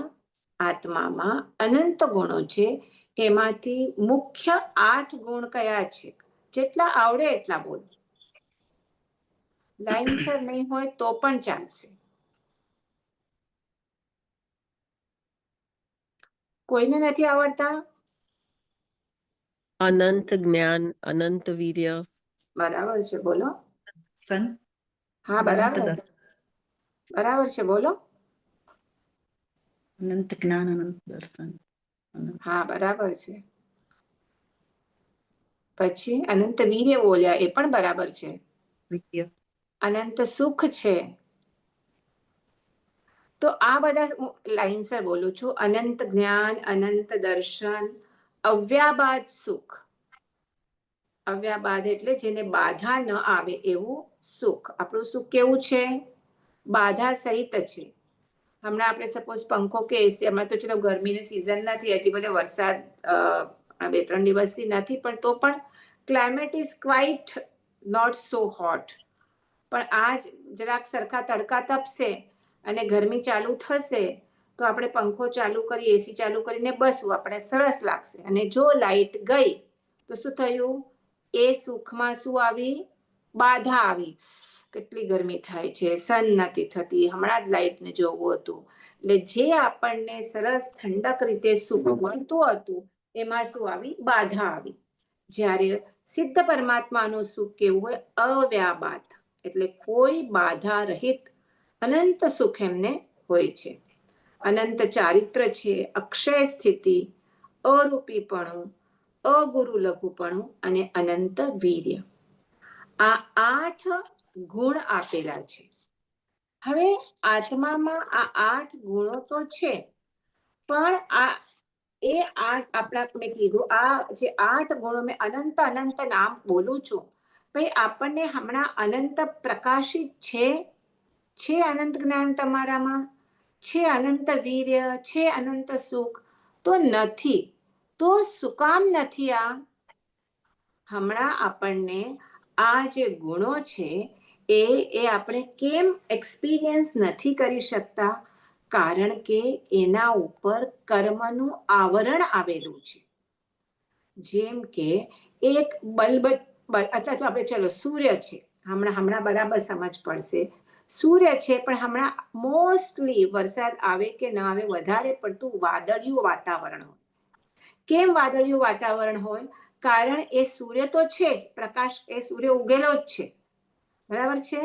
S1: આત્મામાં અનંત ગુણો છે, એમાંથી મુખ્ય 8 ગુણ કયા છે? જેટલા આવડે એટલા બોલો. લાઈનસર નહીં હોય તો પણ ચાલશે. કોઈને નથી આવડતા?
S2: અનંત જ્ઞાન, અનંત વીર્ય.
S1: બરાબર છે, બોલો.
S4: સન
S1: હા, બરાબર બરાબર છે, બોલો.
S4: અનંત જ્ઞાન, અનંત દર્શન.
S1: હા, બરાબર છે. પછી અનંત વીર્ય બોલ્યા, એ પણ બરાબર છે.
S2: વીર્ય.
S1: અનંત સુખ છે. તો આ બધા લાઈન્સર બોલું છું. અનંત જ્ઞાન, અનંત દર્શન, અવ્યાબાદ સુખ. અવ્યાબાદ એટલે જેને બાધા ન આવે એવું સુખ. આપણું સુખ કેવું છે? બાધા સહિત છે. હમણાં આપણે સપોઝ પંખો કે એસી, અમારે તો ચલો ગરમીની સિઝન નથી, હજી ભલે વરસાદ 2-3 દિવસથી નથી, પણ તો પણ climate is quite not so hot. પણ આજ જરાક સરખા તડકા તપશે અને ગરમી ચાલુ થશે તો આપણે પંખો ચાલુ કરી, એસી ચાલુ કરીને બસવું, આપણે સરસ લાગશે. અને જો લાઈટ ગઈ તો શું થયું? એ સુખમાં શું આવી? બાધા આવી. કેટલી ગરમી થાય છે, સહન નથી થતી, હમણાં જ લાઈટને જોવું હતું. એટલે જે આપણને સરસ ઠંડક રીતે સુખ મળતું હતું એમાં શું આવી? બાધા આવી. જ્યારે સિદ્ધ પરમાત્માનું સુખ કેવું હોય? અવ્યાબાદ, એટલે કોઈ બાધા રહિત અનંત સુખ એમને હોય છે. અનંત ચારિત્ર છે, અક્ષય સ્થિતિ, અરૂપીપણું, અગુરુ લઘુપણું અને અનંત વીર્ય. આ 8 ગુણ આપેલા છે. હવે આત્મામાં આ 8 ગુણો તો છે, પણ આપણા મેં કીધું આ જે 8 ગુણો મેં અનંત અનંત નામ બોલું છું, ભાઈ આપણને હમણાં અનંત પ્રકાશિત છે અનંત જ્ઞાન તમારામાં? છે અનંત વીર્ય? છે અનંત સુખ? તો નથી. તો શું કામ નથી? હમણાં આપણને આ જે ગુણો છે એ આપણે કેમ એક્સપિરિયન્સ નથી કરી શકતા? કારણ કે એના ઉપર કર્મનું આવરણ આવેલું છે. જેમ કે એક બલ્બ, અથવા તો આપણે ચલો સૂર્ય છે, હમણાં બરાબર સમજ પડશે. સૂર્ય છે, પણ હમણાં મોસ્ટલી વરસાદ આવે કે ન આવે, વધારે પડતું વાદળિયું વાતાવરણ હોય. કેમ વાદળિયું વાતાવરણ હોય? કારણ એ સૂર્ય તો છે જ, પ્રકાશ એ સૂર્ય ઉગેલો જ છે, બરાબર છે.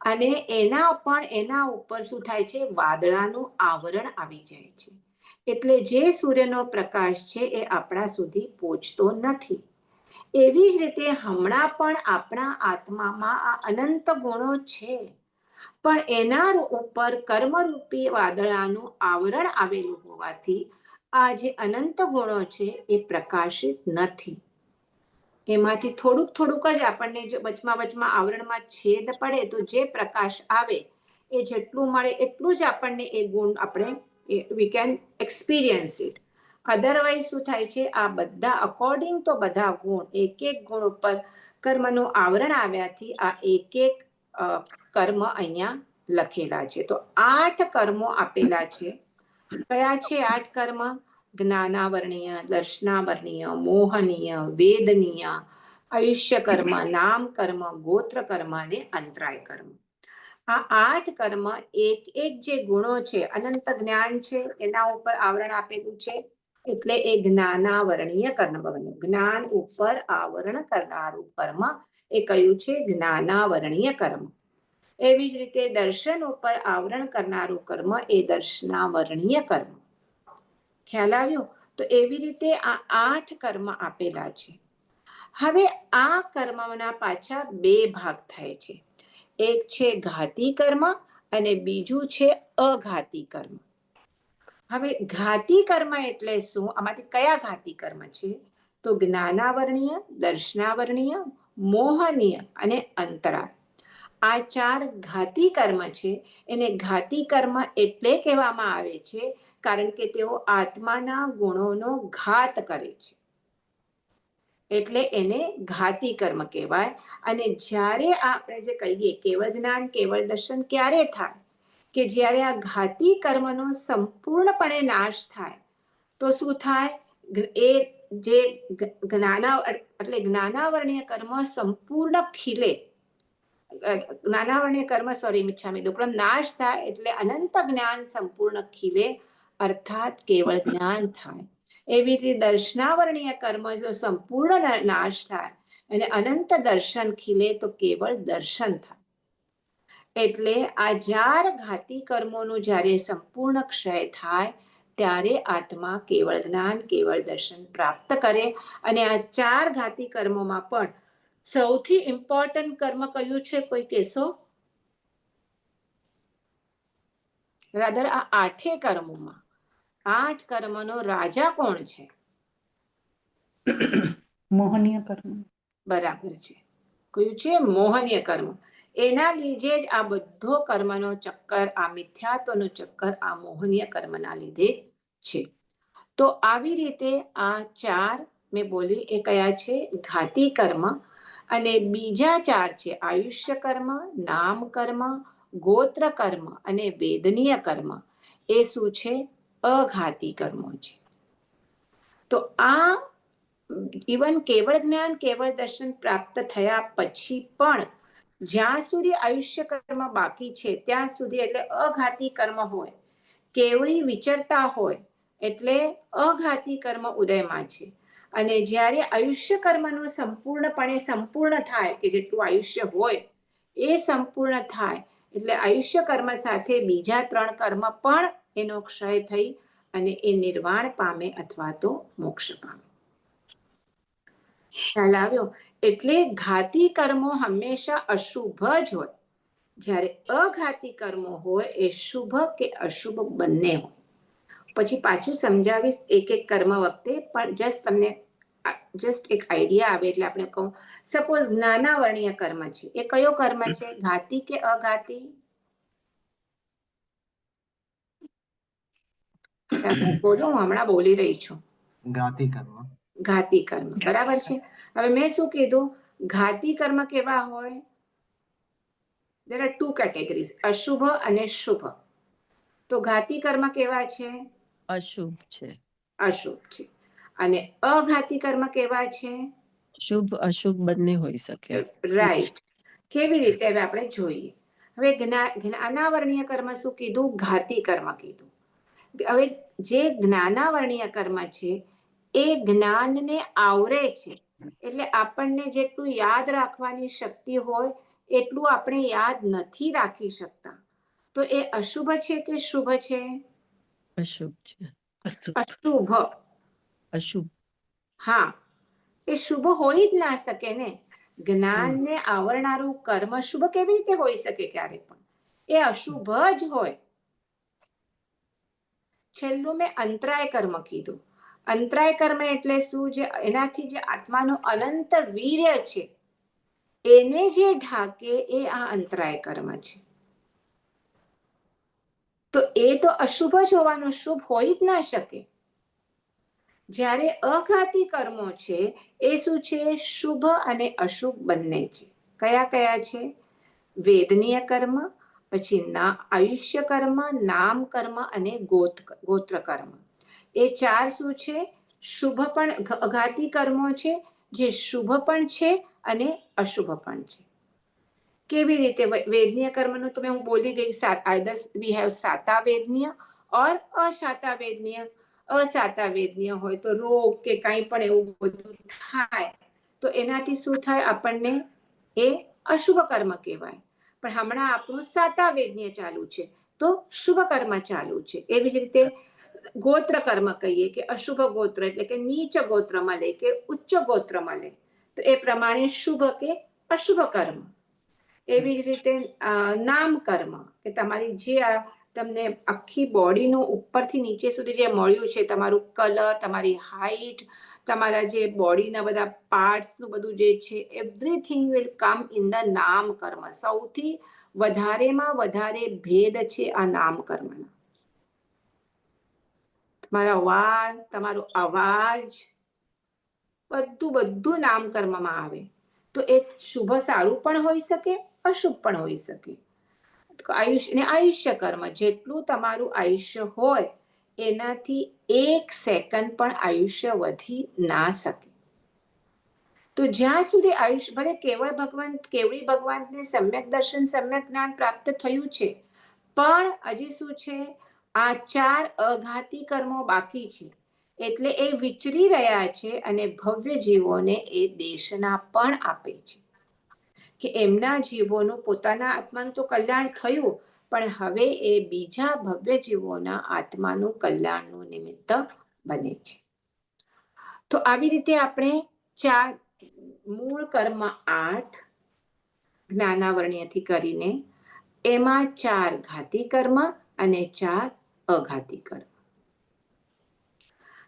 S1: અને એના ઉપર શું થાય છે? વાદળાનું આવરણ આવી જાય છે. એટલે જે સૂર્યનો પ્રકાશ છે એ આપણા સુધી પહોંચતો નથી. એવી જ રીતે હમણાં પણ આપણા આત્મામાં આ અનંત ગુણો છે, પણ એના ઉપર કર્મરૂપી વાદળાનું આવરણ આવેલું હોવાથી આ જે અનંત ગુણો છે એ પ્રકાશિત નથી. એમાંથી થોડુંક જ આપણને જો વચમાં આવરણમાં છેદ પડે તો જે પ્રકાશ આવે એ જેટલું મળે એટલું જ આપણને એ ગુણ આપણે we can experience it. Otherwise શું થાય છે? આ બધા અકોર્ડિંગ તો બધા ગુણ, એક ગુણ ઉપર કર્મનું આવરણ આવ્યાથી આ એક કર્મ અહીંયા લખેલા છે. તો 8 કર્મો આપેલા છે. કયા છે 8 કર્મ? જ્ઞાનાવરણીય, દર્શનાવરણીય, મોહનીય, વેદનીય, આયુષ્ય કર્મ, નામ કર્મ, ગોત્ર કર્મ અને અંતરાય કર્મ. આ 8 કર્મ એક જે ગુણો છે, અનંત જ્ઞાન છે એના ઉપર આવરણ આપેલું છે, એટલે એ જ્ઞાનાવરણીય કર્મ બન્યું. જ્ઞાન ઉપર આવરણ કરનારું કર્મ એ કયું છે? જ્ઞાનાવરણીય કર્મ. એવી જ રીતે દર્શન ઉપર આવરણ કરનારું કર્મ એ દર્શનાવરણીય કર્મ. ખ્યાલ આવ્યો? તો એવી રીતે આ 8 કર્મ આપેલા છે. હવે આ કર્મના પાછા 2 ભાગ થાય છે. એક છે ઘાતી કર્મ અને બીજું છે અઘાતી કર્મ. હવે ઘાતી કર્મ એટલે શું? આમાંથી કયા ઘાતી કર્મ છે? તો જ્ઞાનાવરણીય, દર્શનાવરણીય, મોહનીય અને અંતરા. આ 4 ઘાતી કર્મ છે. એને ઘાતી કર્મ એટલે કહેવામાં આવે છે કારણ કે તેઓ આત્માના ગુણોનો ઘાત કરે છે, એટલે એને ઘાતી કર્મ કહેવાય. અને જ્યારે આપણે જે કહીએ કેવળ જ્ઞાન, કેવળ દર્શન ક્યારે થાય? કે જ્યારે આ ઘાતી કર્મનો સંપૂર્ણપણે નાશ થાય તો શું થાય? એ જે જ્ઞાનાવરણીય કર્મ સંપૂર્ણ ખીલે, જ્ઞાનાવરણીય કર્મ મિચ્છામી દુક્કડમ નાશ થાય એટલે અનંત જ્ઞાન સંપૂર્ણ ખીલે, અર્થાત કેવળ જ્ઞાન થાય. એવી રીતે દર્શનાવરણીય કર્મ જો સંપૂર્ણ નાશ થાય અને અનંત દર્શન ખીલે તો કેવળ દર્શન થાય. એટલે આ 4 ઘાતી કર્મોનું જ્યારે સંપૂર્ણ ક્ષય થાય ત્યારે આત્મા કેવળ જ્ઞાન કેવળ દર્શન પ્રાપ્ત કરે. અને આ 4 ઘાતી કર્મોમાં પણ સૌથી ઇમ્પોર્ટન્ટ કર્મ કયું છે? કોઈ કહેશો? રાધર આ 8 કર્મોમાં 8 કર્મનો રાજા કોણ છે?
S4: મોહનીય કર્મ.
S1: બરાબર છે. કયું છે? મોહનીય કર્મ. એના લીધે જ આ બધો કર્મનો ચક્કર, આ મિથ્યાત્વનો ચક્કર આ મોહનીય કર્મના લીધે જ છે. તો આવી રીતે આ 4 મેં બોલી એ કયા છે? ઘાતી કર્મ. અને બીજા 4 છે આયુષ્ય કર્મ, નામ કર્મ, ગોત્ર કર્મ અને વેદનીય કર્મ. એ શું છે? અઘાતી કર્મો છે. તો આ ઇવન કેવળ જ્ઞાન કેવળ દર્શન પ્રાપ્ત થયા પછી પણ જ્યાં સુધી આયુષ્ય કર્મ બાકી છે ત્યાં સુધી, એટલે અઘાતી કર્મ હોય, કેવળી વિચરતા હોય, એટલે અઘાતી કર્મ ઉદયમાં છે. અને જ્યારે આયુષ્ય કર્મનું સંપૂર્ણપણે સંપૂર્ણ થાય, કે જેટલું આયુષ્ય હોય એ સંપૂર્ણ થાય, એટલે આયુષ્ય કર્મ સાથે બીજા 3 કર્મ પણ એનો ક્ષય થઈ અને એ નિર્વાણ પામે અથવા તો મોક્ષ પામે. ખ્યાલ આવ્યો? એટલે ઘાતી કર્મો હંમેશા અશુભ જ હોય, જ્યારે અઘાતી કર્મો હોય એ શુભ કે અશુભ બંને હોય. પછી પાછું સમજાવીશ એક એક કર્મ વખતે, પણ તમને જસ્ટ એક આઈડિયા આવે એટલે આપણે કહું. સપોઝ જ્ઞાનાવર્ણીય કર્મ છે, એ કયો કર્મ છે? ઘાતી કે અઘાતી? ફટાફટ બોલો, હું હમણાં બોલી રહી છું.
S3: ઘાતી કર્મ.
S1: ઘાતી કર્મ, બરાબર છે. હવે મેં શું કીધું? ઘાતી કર્મ કેવા હોય? there are 2 categories, અશુભ અને શુભ. તો ઘાતી કર્મ કેવા છે?
S2: અશુભ છે.
S1: અશુભ છે. અને અઘાતી કર્મ કેવા છે?
S2: શુભ અશુભ બંને હોઈ શકે.
S1: રાઈટ. કેવી રીતે? હવે આપણે જોઈએ. હવે જ્ઞાનાવર્ણીય કર્મ શું કીધું? ઘાતી કર્મ કીધું. હવે જે જ્ઞાનાવર્ણીય કર્મ છે એ જ્ઞાનને આવરે છે, એટલે આપણને જેટલું યાદ રાખવાની શક્તિ હોય એટલું આપણે યાદ નથી રાખી શકતા. તો એ અશુભ છે કે શુભ છે?
S2: અશુભ છે.
S1: અશુભ.
S2: અશુભ.
S1: હા, એ શુભ હોઈ જ ના શકે ને. જ્ઞાનને આવરનારું કર્મ શુભ કેવી રીતે હોઈ શકે? ક્યારે પણ એ અશુભ જ હોય. છેલ્લું મેં અંતરાય કર્મ કીધું. અંતરાય કર્મ એટલે શું? જે એનાથી જે આત્માનું અનંત વીર્ય છે એને જે ઢાકે એ આ અંતરાય કર્મ છે. તો એ તો અશુભ જ હોવાનું, શુભ હોઈ જ ના શકે. જ્યારે અઘાતી કર્મો છે એ શું છે? શુભ અને અશુભ બંને છે. કયા કયા છે? વેદનીય કર્મ, પછી આયુષ્ય કર્મ, નામ કર્મ અને ગોત્ર કર્મ. એ 4 શું છે? શુભ પણ અઘાતી કર્મો છે, જે શુભ પણ છે અને અશુભ પણ છે. કેવી રીતે? વેદનીય કર્મનું તો હું બોલી ગઈ. આઈધર વી હેવ સાતા વેદનીય ઓર અસાતા વેદનીય. અસાતા વેદનીય હોય તો રોગ કે કંઈ પણ એવું બધું થાય તો એનાથી શું થાય? આપણને એ અશુભ કર્મ કહેવાય. પણ હમણાં આપણું સાતા વેદનીય ચાલુ છે તો શુભ કર્મ ચાલુ છે. એવી જ રીતે ગોત્ર કર્મ કહીએ કે અશુભ ગોત્ર, એટલે કે નીચ ગોત્ર મળે કે ઉચ્ચ ગોત્ર મળે, તો એ પ્રમાણે શુભ કે અશુભ કર્મ. એવી જ રીતે નામ કર્મ, કે તમારી જે તમને આખી બોડીનું ઉપરથી નીચે સુધી જે મળ્યું છે, તમારું કલર, તમારી હાઈટ, તમારા જે બોડીના બધા પાર્ટ્સનું બધું જે છે, everything will come in the નામ કર્મ. સૌથી વધારેમાં વધારે ભેદ છે આ નામ કર્મના. તમારા વાળ, તમારો અવાજ, બધું નામ કર્મમાં આવે. તો એ શુભ સારું પણ હોઈ શકે, અશુભ પણ હોઈ શકે. આયુષ્ય કર્મ, જેટલું તમારું આયુષ્ય હોય એનાથી 1 સેકન્ડ પણ આયુષ્ય વધી ના શકે. તો જ્યાં સુધી આયુષ્ય, ભલે કેવળી ભગવાનને સમ્યક દર્શન સમ્યક જ્ઞાન પ્રાપ્ત થયું છે, પણ હજી શું છે? આ 4 અઘાતી કર્મો બાકી છે. એટલે એ વિચરી રહ્યા છે અને ભવ્ય જીવોને એ દેશના પણ આપે છે કે એમના જીવોનું પોતાના આત્માનું તો કલ્યાણ થયું, પણ હવે એ બીજા ભવ્ય જીવોના આત્માનું કલ્યાણનું નિમિત્ત બને છે. તો આવી રીતે આપણે ચાર મૂળ કર્મ 8 જ્ઞાનાવરણીયથી કરીને એમાં 4 ઘાતી કર્મ અને 4 અઘાતી કર્મ.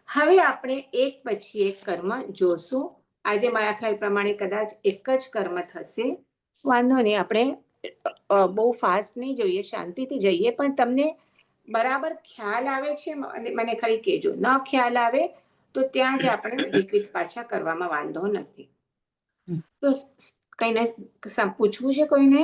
S1: હવે આપણે એક પછી એક કર્મ જોશું. આજે મારા ખ્યાલ પ્રમાણે કદાચ એક જ કર્મ થશે. વાંધો નહીં, આપણે બહુ ફાસ્ટ નહીં જોઈએ, શાંતિથી જઈએ. પણ તમને બરાબર ખ્યાલ આવે છે મને ખાલી કહેજો. ન ખ્યાલ આવે તો ત્યાં જ આપણે રિપીટ પાછા કરવામાં વાંધો નથી. તો કઈને પૂછવું છે કોઈને?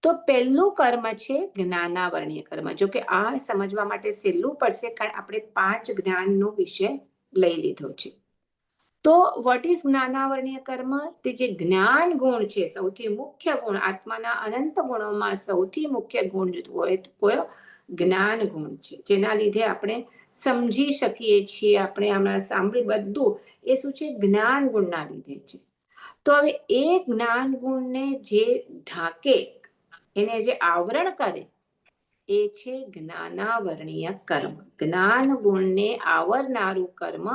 S1: તો પહેલું કર્મ છે જ્ઞાનાવરણીય કર્મ. જો કે આ સમજવા માટે સહેલું પડશે, કારણ આપણે 5 જ્ઞાનનો વિષય લઈ લીધો છે. તો વોટ ઇઝ જ્ઞાનાવરણીય કર્મ? તે જે જ્ઞાન ગુણ છે, સૌથી મુખ્ય ગુણ, આત્માના અનંત ગુણોમાં સૌથી મુખ્ય ગુણ હોય તો કયો? જ્ઞાન ગુણ છે. જેના લીધે આપણે સમજી શકીએ છીએ. આપણે હમણાં સાંભળી બધું એ શું છે? જ્ઞાન ગુણના લીધે છે. તો હવે એ જ્ઞાન ગુણને જે ઢાંકે, એને જે આવરણ કરે, એ છે જ્ઞાનાવરણીય કર્મ. જ્ઞાન ગુણને આવરનારું કર્મ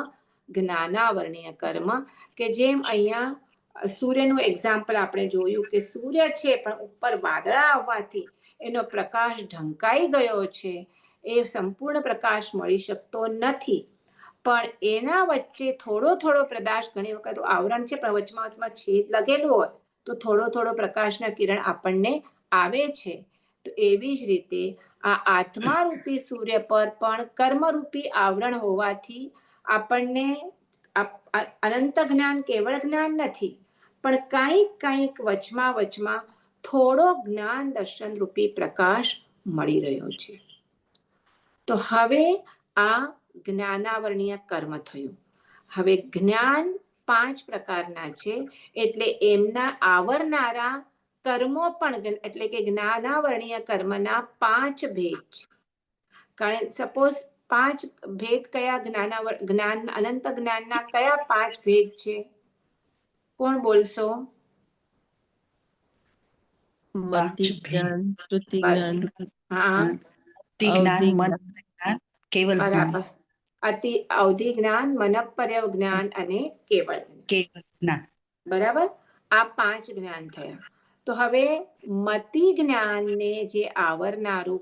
S1: જ્ઞાનાવરણીય કર્મ. કે જેમ અહીંયા સૂર્યનું એક્ઝામ્પલ આપણે જોયું કે સૂર્ય છે પણ ઉપર વાદળા આવવાથી એનો પ્રકાશ ઢંકાઈ ગયો છે. એ સંપૂર્ણ પ્રકાશ મળી શકતો નથી. પણ એના વચ્ચે થોડો પ્રકાશ, ઘણી વખત આવરણ છે પણ વચમાં છેદ લગેલું હોય તો થોડો પ્રકાશના કિરણ આપણને આવે છે. તો એવી જ રીતે આ આત્મારૂપી સૂર્ય પર પણ કર્મરૂપી આવરણ હોવાથી આપણને અનંત જ્ઞાન, કેવળ જ્ઞાન નથી, પણ કંઈક વચમાં થોડો જ્ઞાન દર્શન રૂપી પ્રકાશ મળી રહ્યો છે. તો હવે આ જ્ઞાનાવરણીય કર્મ થયું. હવે જ્ઞાન 5 પ્રકારના છે, એટલે એમના આવરનારા કર્મો પણ, એટલે કે જ્ઞાનાવરણીય કર્મના 5 ભેદ છે. કારણ સપોઝ 5 ભેદ કયા? જ્ઞાન અનંત જ્ઞાનના કયા 5 ભેદ છે? કોણ બોલશો?
S2: મતિ જ્ઞાન, શ્રુતિ જ્ઞાન,
S1: હા,
S2: અવધિ જ્ઞાન,
S4: કેવલ જ્ઞાન.
S1: બરાબર. અવધિ જ્ઞાન, મનપર્યવ જ્ઞાન અને કેવળ જ્ઞાન. બરાબર, આ 5 જ્ઞાન થયા. તો હવે મતિ જ્ઞાનને જે આવરનારું,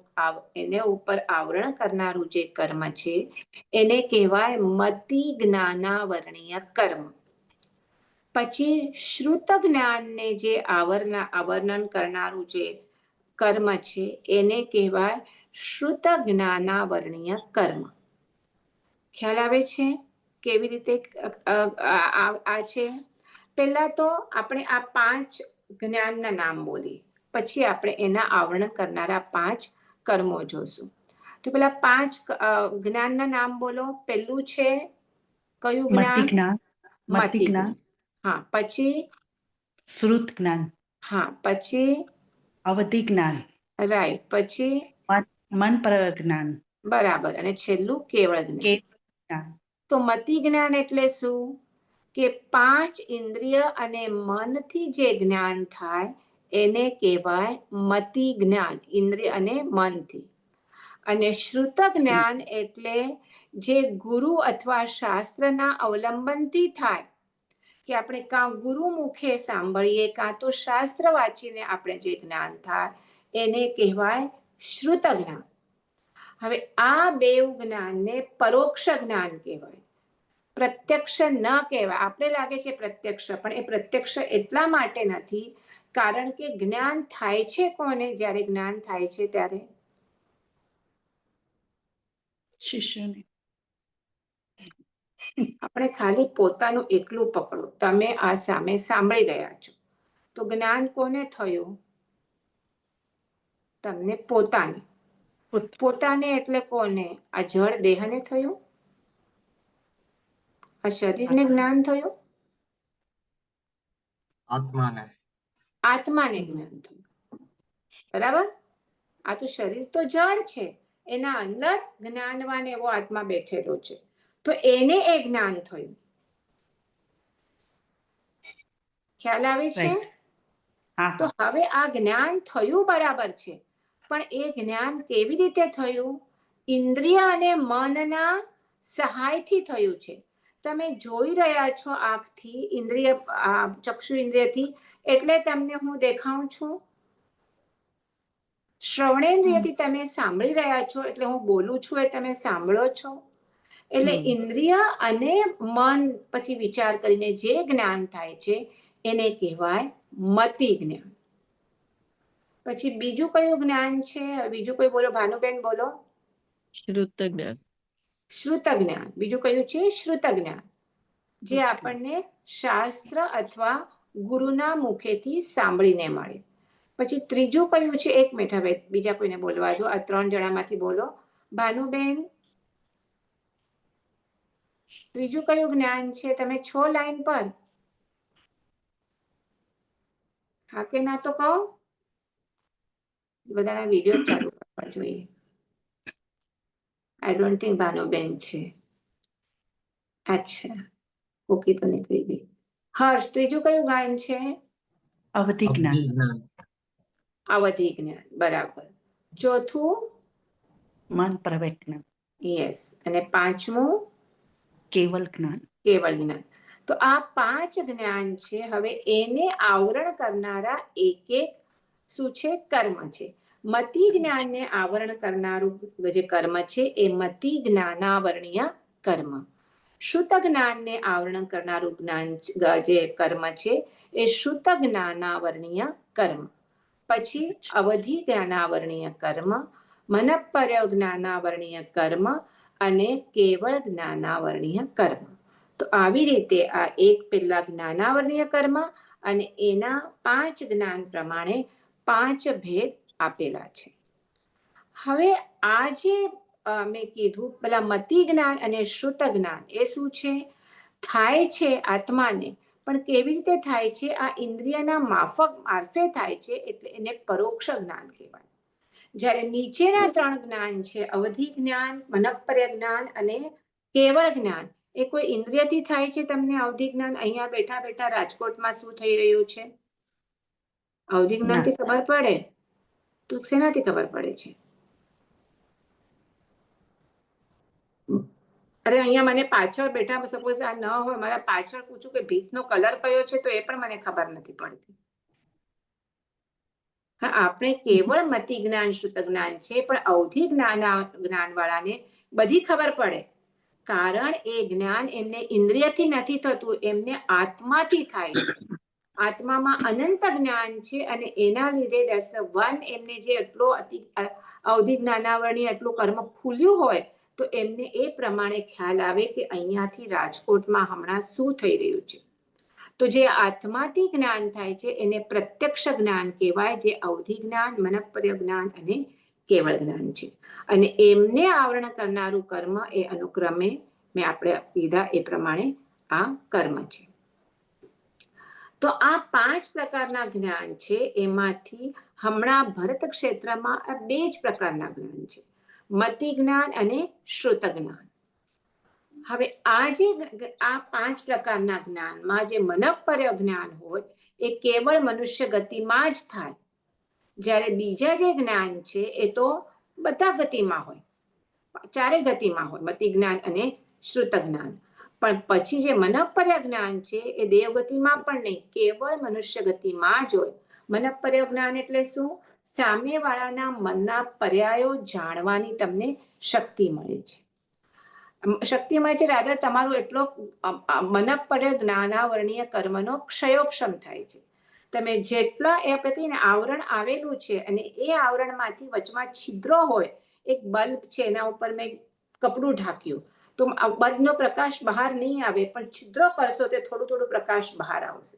S1: એને ઉપર આવરણ કરનારું જે કર્મ છે એને કહેવાય મતિ જ્ઞાનાવરણીય કર્મ. પછી શ્રુત જ્ઞાનને જે આવરણ કરનારું જે કર્મ છે એને કહેવાય શ્રુત જ્ઞાનાવરણીય કર્મ. ખ્યાલ આવે છે કેવી રીતે આ છે? પહેલા તો આપણે આ 5 જ્ઞાનના નામ બોલીએ, પછી આપણે એના આવરણ કરનારા 5 કર્મો જોશું. તો પેલા 5 જ્ઞાનના નામ બોલો. પહેલું છે કયું જ્ઞાન? મતિ જ્ઞાન. હા, પછી
S4: શ્રુત જ્ઞાન.
S1: હા, પછી
S4: અવધિ જ્ઞાન.
S1: રાઈટ, પછી
S4: મનપર્યવ જ્ઞાન.
S1: બરાબર, અને છેલ્લું કેવળ જ્ઞાન. તો મતિ જ્ઞાન એટલે શું? કે 5 ઇન્દ્રિય અને મનથી જે જ્ઞાન થાય એને કહેવાય મતિ જ્ઞાન, ઇન્દ્રિય અને મનથી. અને શ્રુત જ્ઞાન એટલે જે ગુરુ અથવા શાસ્ત્રના અવલંબનથી થાય, કે આપણે કાં ગુરુ મુખે સાંભળીએ કાં તો શાસ્ત્ર વાંચીને આપણે જે જ્ઞાન થાય એને કહેવાય શ્રુત જ્ઞાન. હવે આ 2 જ્ઞાનને પરોક્ષ જ્ઞાન કહેવાય, પ્રત્યક્ષ ન કહેવાય. આપણે લાગે છે પ્રત્યક્ષ, પણ એ પ્રત્યક્ષ એટલા માટે નથી કારણ કે જ્ઞાન થાય છે કોને? જ્યારે જ્ઞાન થાય છે ત્યારે
S4: શિષ્યને.
S1: આપણે ખાલી પોતાનું એકલું પકડો. તમે આ સામે સાંભળી રહ્યા છો તો જ્ઞાન કોને થયું? તમને પોતાને. પોતાને એટલે કોને? આ જળ દેહને થયું, આ શરીરને જ્ઞાન થયું, આત્માને જ્ઞાન થયું. બરાબર? આ તો શરીર તો જળ છે, એના અંદર જ્ઞાનવાન એવો આત્મા બેઠેલો છે, તો એને એ જ્ઞાન થયું. ખ્યાલ આવે છે?
S4: હા
S1: તો હવે આ જ્ઞાન થયું બરાબર છે, પણ એ જ્ઞાન કેવી રીતે થયું? ઇન્દ્રિય અને મનના સહાયથી થયું છે. તમે જોઈ રહ્યા છો આંખથી, ઇન્દ્રિય ચક્ષુ ઇન્દ્રિયથી, એટલે તમને હું દેખાઉં છું. શ્રવણેન્દ્રિયથી તમે સાંભળી રહ્યા છો, એટલે હું બોલું છું એ તમે સાંભળો છો. એટલે ઇન્દ્રિય અને મન પછી વિચાર કરીને જે જ્ઞાન થાય છે એને કહેવાય મતિ જ્ઞાન. પછી બીજું કયું જ્ઞાન છે? બીજું કોઈ બોલો, ભાનુબેન બોલો.
S2: શ્રુત જ્ઞાન.
S1: શ્રુત જ્ઞાન. બીજું કયું છે? શ્રુત જ્ઞાન, જે આપણને શાસ્ત્ર અથવા ગુરુના મુખેથી સાંભળીને મળે. પછી ત્રીજું કયું છે? એક મિનિટ, હવે બીજા કોઈને બોલવા દો. આ 3 જણામાંથી બોલો. ભાનુબેન, ત્રીજું કયું જ્ઞાન છે? તમે છો લાઈન પર? હા કે ના તો કહો. બધાના વિડીયો ચાલુ કરવા જોઈએ. આઈ ડોન્ટ થિંક ભાનુબેન છે. અચ્છા, ઓકે, તો નીકળી ગઈ. હર્ષ, ત્રીજું કયું જ્ઞાન છે?
S4: અવધિ જ્ઞાન.
S1: અવધિ જ્ઞાન, બરાબર. ચોથું?
S4: મન પરવૈક જ્ઞાન.
S1: યસ. અને પાંચમું?
S4: કેવલ જ્ઞાન.
S1: કેવળ જ્ઞાન. તો આ 5 જ્ઞાન છે. હવે એને આવરણ કરનારા એક એક શું છે? કર્મ છે. મતિ જ્ઞાનને આવરણ કરનારું જે કર્મ છે એ મતિ જ્ઞાનાવરણીય કર્મ. શ્રુત જ્ઞાનને આવરણ કરનારું જ્ઞાન જે કર્મ છે એ શ્રુત જ્ઞાનાવરણીય કર્મ. પછી અવધિ જ્ઞાનાવરણીય કર્મ, મનપર્ય જ્ઞાનાવરણીય કર્મ અને કેવળ જ્ઞાનાવરણીય કર્મ. તો આવી રીતે આ એક પહેલા જ્ઞાનાવરણીય કર્મ અને એના 5 જ્ઞાન પ્રમાણે 5 ભેદ આપેલા છે. હવે આ જે મેં કીધું પેલા મતિ જ્ઞાન અને શ્રુત જ્ઞાન, એ શું છે? થાય છે આત્માને, પણ કેવી રીતે થાય છે? આ ઇન્દ્રિયના મારફે થાય છે, એટલે એને પરોક્ષ જ્ઞાન કહેવાય. જ્યારે નીચેના 3 જ્ઞાન છે, અવધિ જ્ઞાન, મનપર્ય જ્ઞાન અને કેવળ જ્ઞાન, એ કોઈ ઇન્દ્રિયથી થાય છે? તમને અવધિ જ્ઞાન અહીંયા બેઠા બેઠા રાજકોટમાં શું થઈ રહ્યું છે અવધિ જ્ઞાનથી ખબર પડે? તો શેનાથી ખબર પડે છે? અરે અહીંયા મને પાછળ બેઠા, સપોઝ આ ન હોય, મારા પાછળ પૂછું કે ભીતનો કલર કયો છે, તો એ પણ મને ખબર નથી પડતી. હા, આપણે કેવળ મતિ જ્ઞાન શ્રુત જ્ઞાન છે, પણ અવધિ જ્ઞાન વાળાને બધી ખબર પડે, કારણ એ જ્ઞાન એમને ઇન્દ્રિયથી નથી થતું, એમને આત્માથી થાય છે. આત્મામાં અનંત જ્ઞાન છે અને એના લીધે that's the one એમને જે એટલો અવધિ જ્ઞાનાવરણીય એટલું કર્મ ખુલ્યું હોય, તો એમને એ પ્રમાણે ખ્યાલ આવે કે અહીંયાથી રાજકોટમાં હમણાં શું થઈ રહ્યું છે. તો જે આત્માથી જ્ઞાન થાય છે એને પ્રત્યક્ષ જ્ઞાન કહેવાય, જે અવધિ જ્ઞાન, મનપર્ય જ્ઞાન અને કેવળ જ્ઞાન છે. અને એમને આવરણ કરનારું કર્મ એ અનુક્રમે મેં આપણે કીધા એ પ્રમાણે આ કર્મ છે. તો આ 5 પ્રકારના જ્ઞાન છે, એમાંથી હમણાં ભરત ક્ષેત્રમાં આ 2 જ પ્રકારના જ્ઞાન છે, મતિ જ્ઞાન અને શ્રુત જ્ઞાન. હવે આ 5 પ્રકારના જ્ઞાનમાં જે મનપર્ય જ્ઞાન હોય એ કેવળ મનુષ્ય ગતિમાં જ થાય, જ્યારે બીજા જે જ્ઞાન છે એ તો બધા ગતિમાં હોય, 4 ગતિમાં હોય, મતિ જ્ઞાન અને શ્રુત જ્ઞાન. પણ પછી જે મનપર્ય જ્ઞાન છે એ દેવગતિમાં પણ નહીં, કેવળ મનુષ્ય ગતિમાં જ હોય. મનપર્ય જ્ઞાન એટલે શું? સામેવાળાના મનના પર્યાયો જાણવાની તમને શક્તિ મળે છે. શક્તિ મળે છે, રાધા તમારું એટલો મનપર્ય જ્ઞાનાવરણીય કર્મનો ક્ષયોક્ષમ થાય છે. તમે જેટલા એ આપણે કહીએ ને આવરણ આવેલું છે, અને એ આવરણમાંથી વચમાં છિદ્રો હોય, એક બલ્બ છે એના ઉપર મેં કપડું ઢાંક્યું, તો બલ્બનો પ્રકાશ બહાર નહીં આવે, પણ છિદ્રો કરશો તો થોડું થોડું પ્રકાશ બહાર આવશે.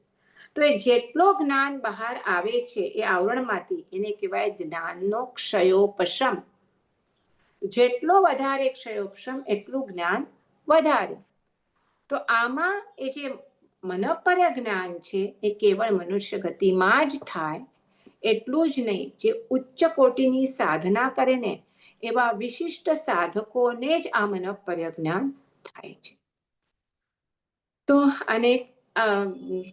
S1: તો એ જેટલો જ્ઞાન બહાર આવે છે એ આવરણમાંથી, એને કહેવાય જ્ઞાનનો ક્ષયોપશમ. જેટલો વધારે ક્ષયોપશમ એટલું જ્ઞાન વધારે. તો આમાં એ જે મનપર્ય જ્ઞાન છે એ કેવળ મનુષ્ય ગતિમાં જ થાય. એટલું જ નહીં, જે ઉચ્ચ કોટીની સાધના કરે ને એવા વિશિષ્ટ સાધકોને જ આ મનપર્ય જ્ઞાન થાય છે. તો અને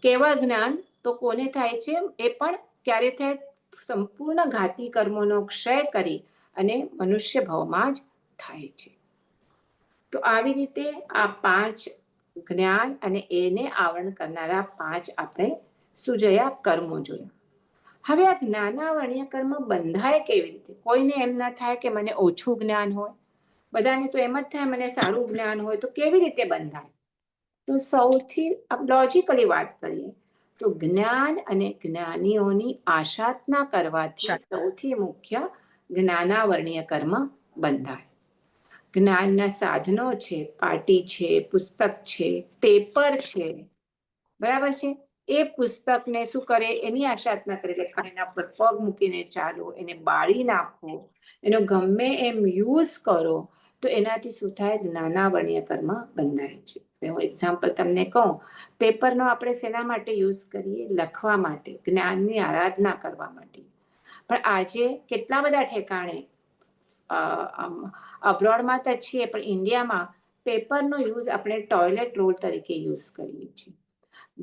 S1: કેવળ જ્ઞાન તો કોને થાય છે? એ પણ ક્યારે થાય? સંપૂર્ણ ઘાતી કર્મોનો ક્ષય કરી અને મનુષ્ય ભાવમાં જ થાય છે. તો આવી રીતે આ 5 જ્ઞાન અને એને આવરણ કરનારા 5 આપણે શું જોયા? કર્મો જોયા. હવે આ જ્ઞાનાવરણીય કર્મ બંધાય કેવી રીતે? કોઈને એમ ના થાય કે મને ઓછું જ્ઞાન હોય, બધાને તો એમ જ થાય મને સારું જ્ઞાન હોય. તો કેવી રીતે બંધાય? તો સૌથી લોજિકલી વાત કરીએ તો જ્ઞાન અને જ્ઞાનીઓની આશાધના કરવાથી સૌથી મુખ્ય જ્ઞાનાવરણીય કર્મ બંધાય. જ્ઞાનના સાધનો છે, પાટી છે, પુસ્તક છે, પેપર છે, બરાબર છે. એ પુસ્તકને શું કરે? એની આશાધના કરે, એટલે એના પર પગ મૂકીને ચાલો, એને બાળી નાખો, એનો ગમે એમ યુઝ કરો, તો એનાથી શું થાય? જ્ઞાનાવરણીય કર્મ બંધાય છે. હું એક્ઝામ્પલ તમને કહું, પેપરનો આપણે શેના માટે યુઝ કરીએ? લખવા માટે, જ્ઞાનની આરાધના કરવા માટે. પણ આજે કેટલા બધા ઠેકાણે અબ્રોડમાં તો છીએ, પણ ઇન્ડિયામાં પેપરનો યુઝ આપણે ટોયલેટ રોલ તરીકે યુઝ કરીએ છીએ.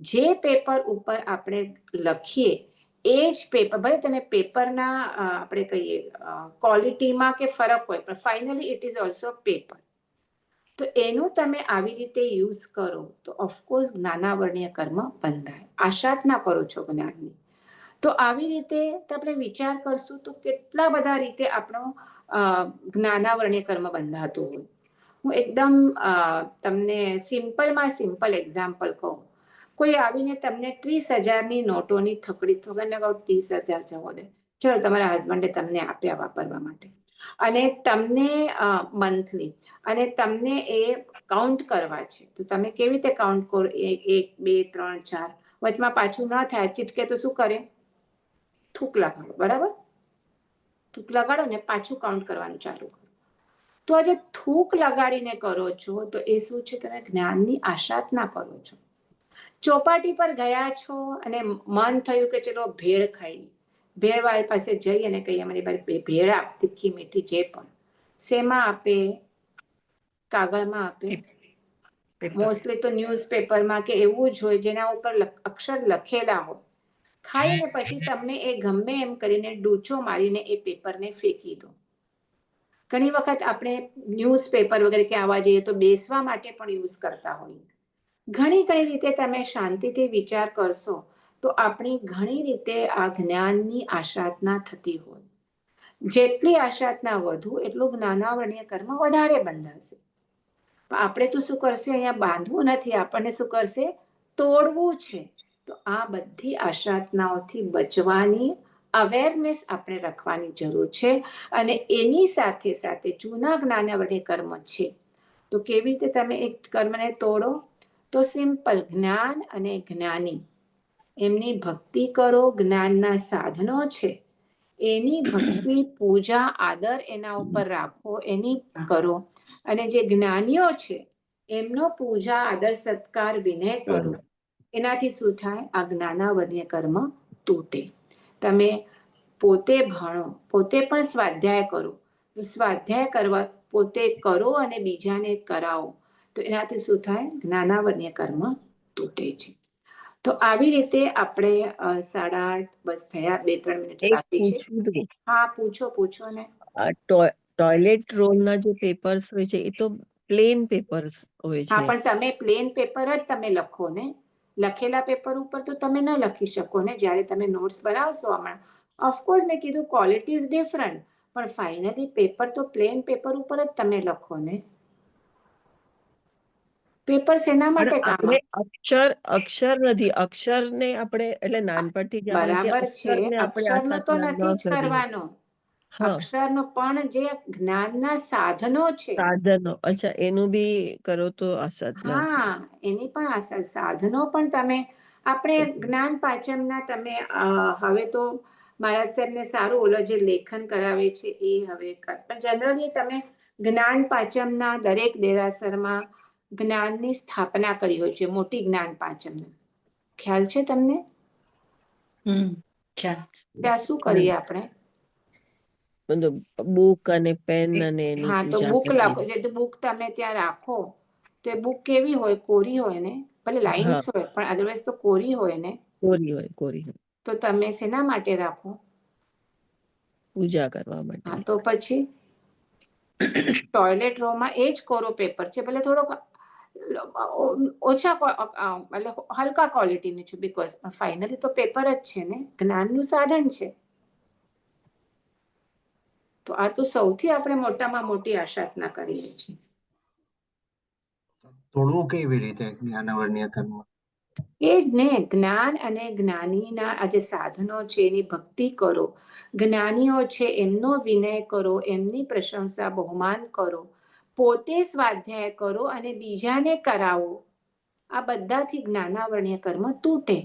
S1: જે પેપર ઉપર આપણે લખીએ એ જ પેપર, ભલે તમે પેપરના આપણે કહીએ ક્વોલિટીમાં કે ફરક હોય, પણ finally it is also paper. તો એનું તમે આવી રીતે યુઝ કરો તો ઓફકોર્સ જ્ઞાનાવરણીય કર્મ બંધાય. આશાધના કરો છો જ્ઞાનની. તો આવી રીતે આપણે વિચાર કરશું તો કેટલા બધા રીતે આપણો જ્ઞાનાવરણીય કર્મ બંધાતું હોય. હું એકદમ તમને સિમ્પલ એક્ઝામ્પલ કહું. કોઈ આવીને તમને 30,000ની નોટોની થકડી થઈને કહું 30,000 જવો દે, ચલો તમારા હસબન્ડે તમને આપ્યા વાપરવા માટે, અને તમને મંથલી, અને તમને એ કાઉન્ટ કરવા છે. તો તમે કેવી રીતે કાઉન્ટ કરો? 1, 2, 3, 4, વચમાં પાછું ના થાય ચીટકે તો શું કરે? થૂક લગાડો, બરાબર? થૂક લગાડો ને પાછું કાઉન્ટ કરવાનું ચાલુ કરો. તો આજે થૂક લગાડીને કરો છો તો એ શું છે? તમે જ્ઞાનની આશાધના કરો છો. ચોપાટી પર ગયા છો અને મન થયું કે ચલો ભેળ ખાઈ, ભેળવાળી પાસે જઈ અને કહીએ અમારી પાસે ભેળ આપ, તીખી મીઠી જે પણ. શેમાં આપે? કાગળમાં આપે. મોસ્ટલી તો ન્યૂઝપેપરમાં કે એવું જ હોય જેના ઉપર અક્ષર લખેલા હોય. ખાઈને પછી તમને એ ગમે એમ કરીને ડૂચો મારીને એ પેપરને ફેંકી દો. ઘણી વખત આપણે ન્યૂઝપેપર વગેરે કે આવવા જઈએ તો બેસવા માટે પણ યુઝ કરતા હોઈએ. ઘણી રીતે તમે શાંતિથી વિચાર કરશો તો આપણી ઘણી રીતે આ જ્ઞાનની આશાધના થતી હોય. જેટલી આશાધના વધુ એટલું જ્ઞાનાવરણીય કર્મ વધારે બંધાશે. આપણે તો શું કરશે? અહીંયા બાંધવું નથી, આપણને શું કરશે? તોડવું છે. તો આ બધી આશાધનાઓથી બચવાની અવેરનેસ આપણે રાખવાની જરૂર છે. અને એની સાથે સાથે જૂના જ્ઞાનાવરણીય કર્મ છે તો કેવી રીતે તમે એક કર્મને તોડો? તો સિમ્પલ, જ્ઞાન અને જ્ઞાની એમની ભક્તિ કરો. જ્ઞાનના સાધનો છે એની ભક્તિ, પૂજા, આદર એના ઉપર રાખો, એની કરો. અને જે જ્ઞાનીઓ છે એમનો પૂજા, આદર, સત્કાર, વિનય કરો. એનાથી શું થાય? આ જ્ઞાનાવરણીય કર્મ તૂટે. તમે પોતે ભણો, પોતે પણ સ્વાધ્યાય કરો. તો સ્વાધ્યાય કરવા પોતે કરો અને બીજાને કરાવો તો એનાથી શું થાય? જ્ઞાનાવરણીય કર્મ તૂટે છે. તો આવી રીતે આપણે 8:30 બસ થયા, 2-3 મિનિટ
S2: એક
S1: બાકી છે.
S2: પૂછવું હતું.
S1: હા, પૂછો ને.
S2: આ ટોયલેટ રોલના જે પેપર્સ હોય છે એ તો પ્લેન પેપર્સ હોય
S1: હા,
S2: છે.
S1: પણ તમે પ્લેન પેપર જ તમે લખો ને. લખેલા પેપર ઉપર તો તમે ન લખી શકો ને. જ્યારે તમે નોટ્સ બનાવશો હમણાં, ઓફકોર્સ મેં કીધું ક્વોલિટી ઇઝ ડિફરન્ટ, પણ ફાઇનલી પેપર તો પ્લેન પેપર ઉપર જ તમે લખો ને. પેપર શેના
S2: પણ
S1: માટે કામ
S2: આપણે અક્ષર નથી, અક્ષરને આપણે એટલે નાનપણથી જ આપણે કે
S1: બરાબર છે,
S2: અક્ષરને આપણે
S1: અક્ષરનો તો
S2: આસાધના
S1: નથી
S2: ન
S1: જ
S2: કરીએ.
S1: કરવાનો.
S2: હા,
S1: અક્ષરનો પણ જે જ્ઞાનના સાધનો છે,
S2: સાધનો, અચ્છા, એનું બી કરો તો આસાધના થાય.
S1: હા, એની પણ સાધનો પણ તમે આપણે જ્ઞાન પાંચમના તમે હવે તો મહારાજ સાહેબને સારું ઓલો જે લેખન કરાવે છે એ હવે પણ જનરલી તમે જ્ઞાન પાંચમના દરેક દેરાસરમાં જ્ઞાનની સ્થાપના કરી હોય છે, મોટી જ્ઞાન પાંચમના. ખ્યાલ છે તમને? ત્યાં શું કરીએ આપણે?
S2: બધું બુક અને પેન અને એની
S1: હા, તો
S2: પૂજા
S1: બુક
S2: કરીએ.
S1: લખો. જે બુક તમે ત્યાં રાખો તો એ બુક કેવી હોય? કોરી હોય ને. ભલે લાઇન્સ હોય પણ અદરવાઇઝ તો કોરી હોય ને.
S2: કોરી હોય.
S1: તો તમે શેના માટે રાખો?
S2: પૂજા કરવા માટે.
S1: હા, તો પછી ટોયલેટ રોમાં એ જ કોરો પેપર છે, ભલે થોડોક ઓછા મતલબ હલકા ક્વોલિટીનું છે, બીકોઝ ફાઇનલી તો પેપર જ છે ને, જ્ઞાનનું સાધન છે. તો આ તો સૌથી આપણે મોટામાં મોટી આશાધના કરીએ છીએ.
S3: તોડવું કેવી રીતે જ્ઞાનાવરણીય કર્મ?
S1: એ જ ને, જ્ઞાન અને જ્ઞાનીના આ જે સાધનો છે એની ભક્તિ કરો, જ્ઞાનીઓ છે એમનો વિનય કરો, એમની પ્રશંસા બહુમાન કરો, પોતે સ્વાધ્યાય કરો અને બીજાને કરાવો. આ બધાથી જ્ઞાનાવરણીય કર્મ તૂટે.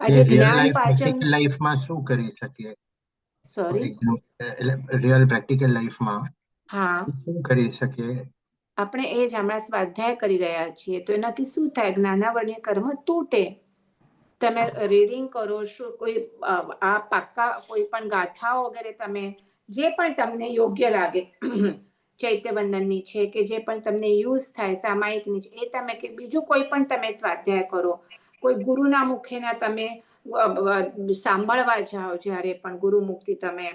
S1: આજે જ્ઞાન પાચન,
S3: લાઈફમાં શું કરી શકીએ?
S1: સોરી,
S3: રિયલ પ્રેક્ટિકલ લાઈફમાં
S1: હા,
S3: શું કરી શકીએ?
S1: આપણે એ જ હમણાં સ્વાધ્યાય કરી રહ્યા છીએ, તો એનાથી શું થાય? જ્ઞાનાવરણીય કર્મ તૂટે. તમે રીડિંગ કરો, શું કોઈ આ પાક્કા કોઈ પણ ગાથાઓ વગેરે તમે જે પણ તમને યોગ્ય લાગે, ચૈત્યવંદનની છે કે જે પણ તમને યુઝ થાય, સામાયિકની છે, એ તમે કે બીજું કોઈ પણ તમે સ્વાધ્યાય કરો, કોઈ ગુરુના મુખેના તમે સાંભળવા જાઓ, જ્યારે પણ ગુરુમુખથી તમે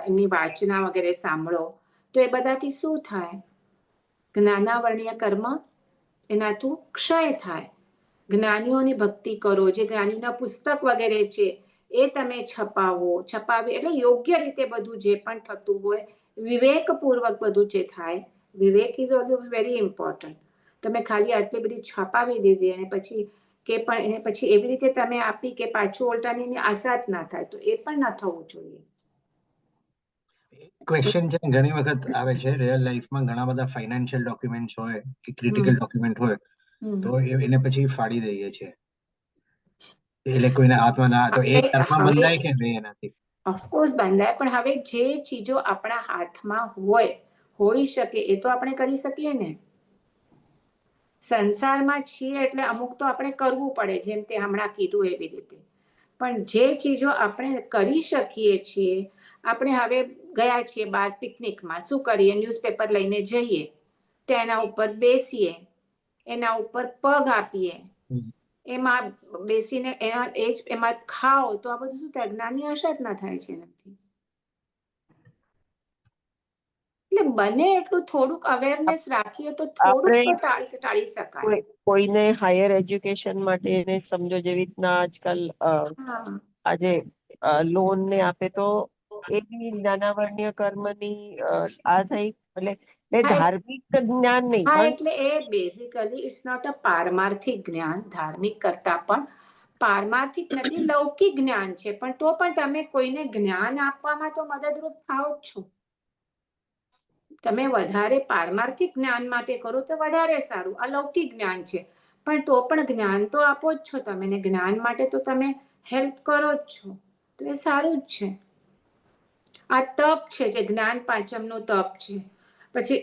S1: એમની વાચના વગેરે સાંભળો, તો એ બધાથી શું થાય? જ્ઞાનાવરણીય કર્મ એનાથી ક્ષય થાય. જ્ઞાનીઓની ભક્તિ કરો, જે જ્ઞાનીના પુસ્તક વગેરે છે એ તમે છપાવી એટલે યોગ્ય રીતે બધું જે પણ થતું હોય વિવેકપૂર્વક બધું જે થાય. વિવેક ઇઝ ઓલસો વેરી ઇમ્પોર્ટન્ટ. તમે ખાલી આટલી બધી છપાવી દીધી અને પછી એવી રીતે તમે આપી કે પાછું ઓલટાની આશા જ ના થાય, તો એ પણ ના થવું જોઈએ.
S3: ક્વેશ્ચન છે, ઘણી વખત આવે છે રિયલ લાઈફમાં ઘણા બધા ફાઇનાન્શિયલ ડોક્યુમેન્ટ્સ હોય કે ક્રિટિકલ ડોક્યુમેન્ટ હોય, તો એને પછી ફાડી દઈએ છે, એટલે કોઈને હાથમાં ના, તો એ કર્મ બંધાય કે નહીં એનાથી?
S1: ઓફકોર્સ બંધાય, પણ હવે જે ચીજો આપણા હાથમાં હોઈ શકે એ તો આપણે કરી શકીએ ને. સંસારમાં છીએ એટલે અમુક તો આપણે કરવું પડે, જેમ તે હમણાં કીધું એવી રીતે. પણ જે ચીજો આપણે કરી શકીએ છીએ, આપણે હવે ગયા છીએ બહાર પિકનિકમાં, શું કરીએ? ન્યૂઝપેપર લઈને જઈએ, તેના ઉપર બેસીએ, એના ઉપર પગ આપીએ, એમાં બેસીને એમાં ખાઓ, તો આ બધું શું થાય? જ્ઞાનની આશાધના થાય છે એનાથી. એટલે બને એટલું થોડુંક અવેરનેસ રાખીએ તો થોડુંક તો ટાળી શકાય.
S2: કોઈને હાયર એજ્યુકેશન માટે એને સમજો, જેવી રીતના આજકાલ આજે લોન ને આપે, તો એ બી જ્ઞાનાવરણીય કર્મની આ થઈ, એટલે ધાર્મિક જ્ઞાન નહીં,
S1: હા,
S2: પણ
S1: એટલે એ બેઝિકલી ઇટ્સ નોટ અ પારમાર્થિક જ્ઞાન. ધાર્મિક કરતા પણ પારમાર્થિક નથી, લૌકિક જ્ઞાન છે, પણ તો પણ તમે કોઈને જ્ઞાન આપવામાં તો મદદરૂપ થાઓ જ છો. તમે વધારે પારમાર્થિક જ્ઞાન માટે કરો તો વધારે સારું. આ લૌકિક જ્ઞાન છે, પણ તો પણ જ્ઞાન તો આપો જ છો તમે, ને જ્ઞાન માટે તો તમે હેલ્પ કરો જ છો, તો એ સારું જ છે. આ તપ છે, જે જ્ઞાન પાંચમનું તપ છે. પછી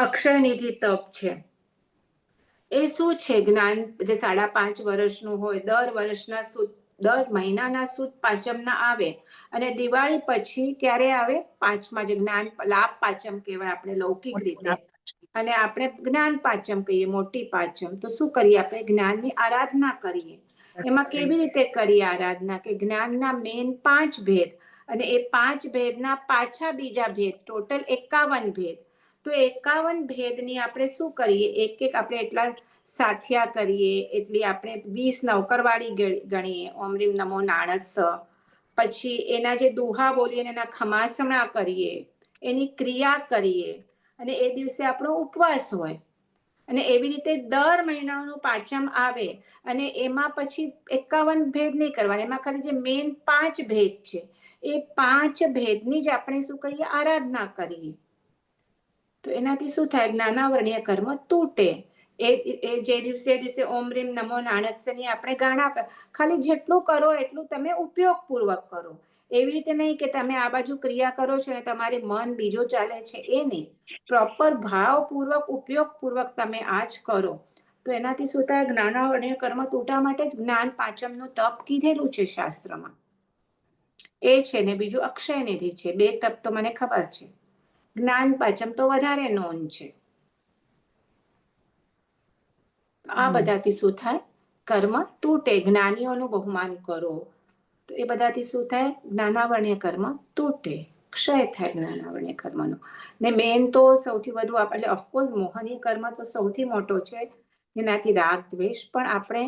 S1: અક્ષય નિધિ તપ છે. એ શું છે? જ્ઞાન જે 5.5 વર્ષનું હોય, દર મહિનાના સુદ પાંચમના આવે, અને દિવાળી પછી ક્યારે આવે? 5મા, જે જ્ઞાન લાભ પાંચમ કહેવાય આપણે લૌકિક રીતે, અને આપણે જ્ઞાન પાંચમ કહીએ, મોટી પાંચમ. તો શું કરીએ? આપણે જ્ઞાનની આરાધના કરીએ. એમાં કેવી રીતે કરીએ આરાધના? કે જ્ઞાનના મેન 5 ભેદ, અને એ 5 ભેદના પાછા બીજા ભેદ, ટોટલ 51 ભેદ. તો 51 ભેદની આપણે શું કરીએ? એક આપણે એટલા સાથિયા કરીએ, એટલી આપણે 20 નવકરવાળી ગણીએ, ઓમ રીમ નમો નાણસ. પછી એના જે દુહા બોલીએ, એના ખમાસણા કરીએ, એની ક્રિયા કરીએ, અને એ દિવસે આપણો ઉપવાસ હોય. અને એવી રીતે દર મહિનાનું પાંચમ આવે, અને એમાં પછી 51 ભેદ નહીં કરવાના, એમાં ખાલી જે મેન 5 ભેદ છે, એ 5 ભેદની જ આપણે શું કહીએ? આરાધના કરીએ. તો એનાથી શું થાય? જ્ઞાનાવરણીય કર્મ તૂટે. એ જે દિવસે ઓમ રીમ નમો નાણસ્યની આપણે ગાણા, ખાલી જેટલું કરો એટલું તમે ઉપયોગપૂર્વક કરો. એવી રીતે નહીં કે તમે આ બાજુ ક્રિયા કરો છો અને તમારે મન બીજો ચાલે છે, એ નહીં. પ્રોપર ભાવપૂર્વક, ઉપયોગપૂર્વક તમે આ જ કરો. તો એનાથી શું થાય? જ્ઞાનાવરણીય કર્મ તૂટવા માટે જ જ્ઞાન પાંચમનું તપ કીધેલું છે શાસ્ત્રમાં. એ છે ને બીજું અક્ષય નિધિ છે. 2 તપ તો મને ખબર છે. જ્ઞાન પાંચમ તો વધારે નોંધ છે. આ બધાથી શું થાય? કર્મ તૂટે. જ્ઞાનીઓનું બહુમાન કરો, તો એ બધાથી શું થાય? જ્ઞાનાવર્ણ્ય કર્મ તૂટે, ક્ષય થાય જ્ઞાનાવર્ણ્ય કર્મનો. ને મેન તો સૌથી વધુ એટલે ઓફકોર્સ મોહનીય કર્મ તો સૌથી મોટો છે, જેનાથી રાગ દ્વેષ, પણ આપણે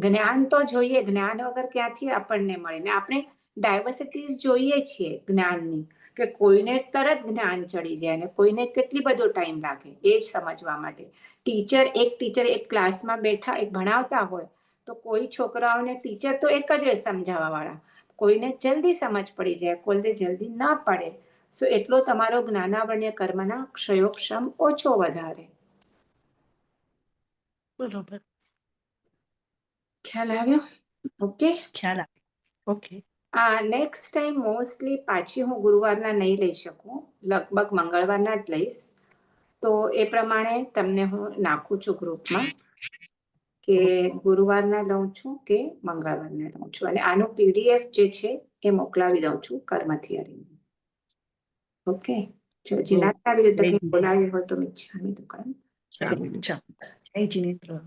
S1: જ્ઞાન તો જોઈએ, જ્ઞાન વગર ક્યાંથી આપણને મળે? ને આપણે ડાયવર્સિટીઝ જોઈએ છીએ જ્ઞાનની, કે કોઈને તરત જ્ઞાન ચડી જાય અને કોઈને કેટલી બધો ટાઈમ લાગે એ જ સમજવા માટે. ટીચર એક ક્લાસમાં બેઠા એક ભણાવતા હોય તો કોઈ છોકરાઓને ટીચર તો એક જ સમજાવવા વાળા, કોઈને જલ્દી સમજ પડી જાય, કોઈને જલ્દી ના પડે. સો એટલો તમારો જ્ઞાનાવર્ણ્ય કર્મના ક્ષયોક્ષમ ઓછો વધારે.
S4: બરોબર.
S1: ખ્યાલ આવ્યો? ઓકે.
S4: ખ્યાલ આવે. ઓકે.
S1: નેક્સ્ટ ટાઈમ મોસ્ટલી પાછી હું ગુરુવારના નહીં લઈ શકું, લગભગ મંગળવારના જ લઈશ. તો એ પ્રમાણે તમને હું નાખું છું ગ્રુપમાં કે ગુરુવારના લઉં છું કે મંગળવારના લઉં છું, અને આનું PDF જે છે એ મોકલાવી દઉં છું કર્મ થિયરી. ઓકે. જો જીનાત આવી રીતે કંઈ બોલાવી હોય તો મિચ્છામી દુકાન.
S4: ચાલો. જય જિનેન્દ્ર.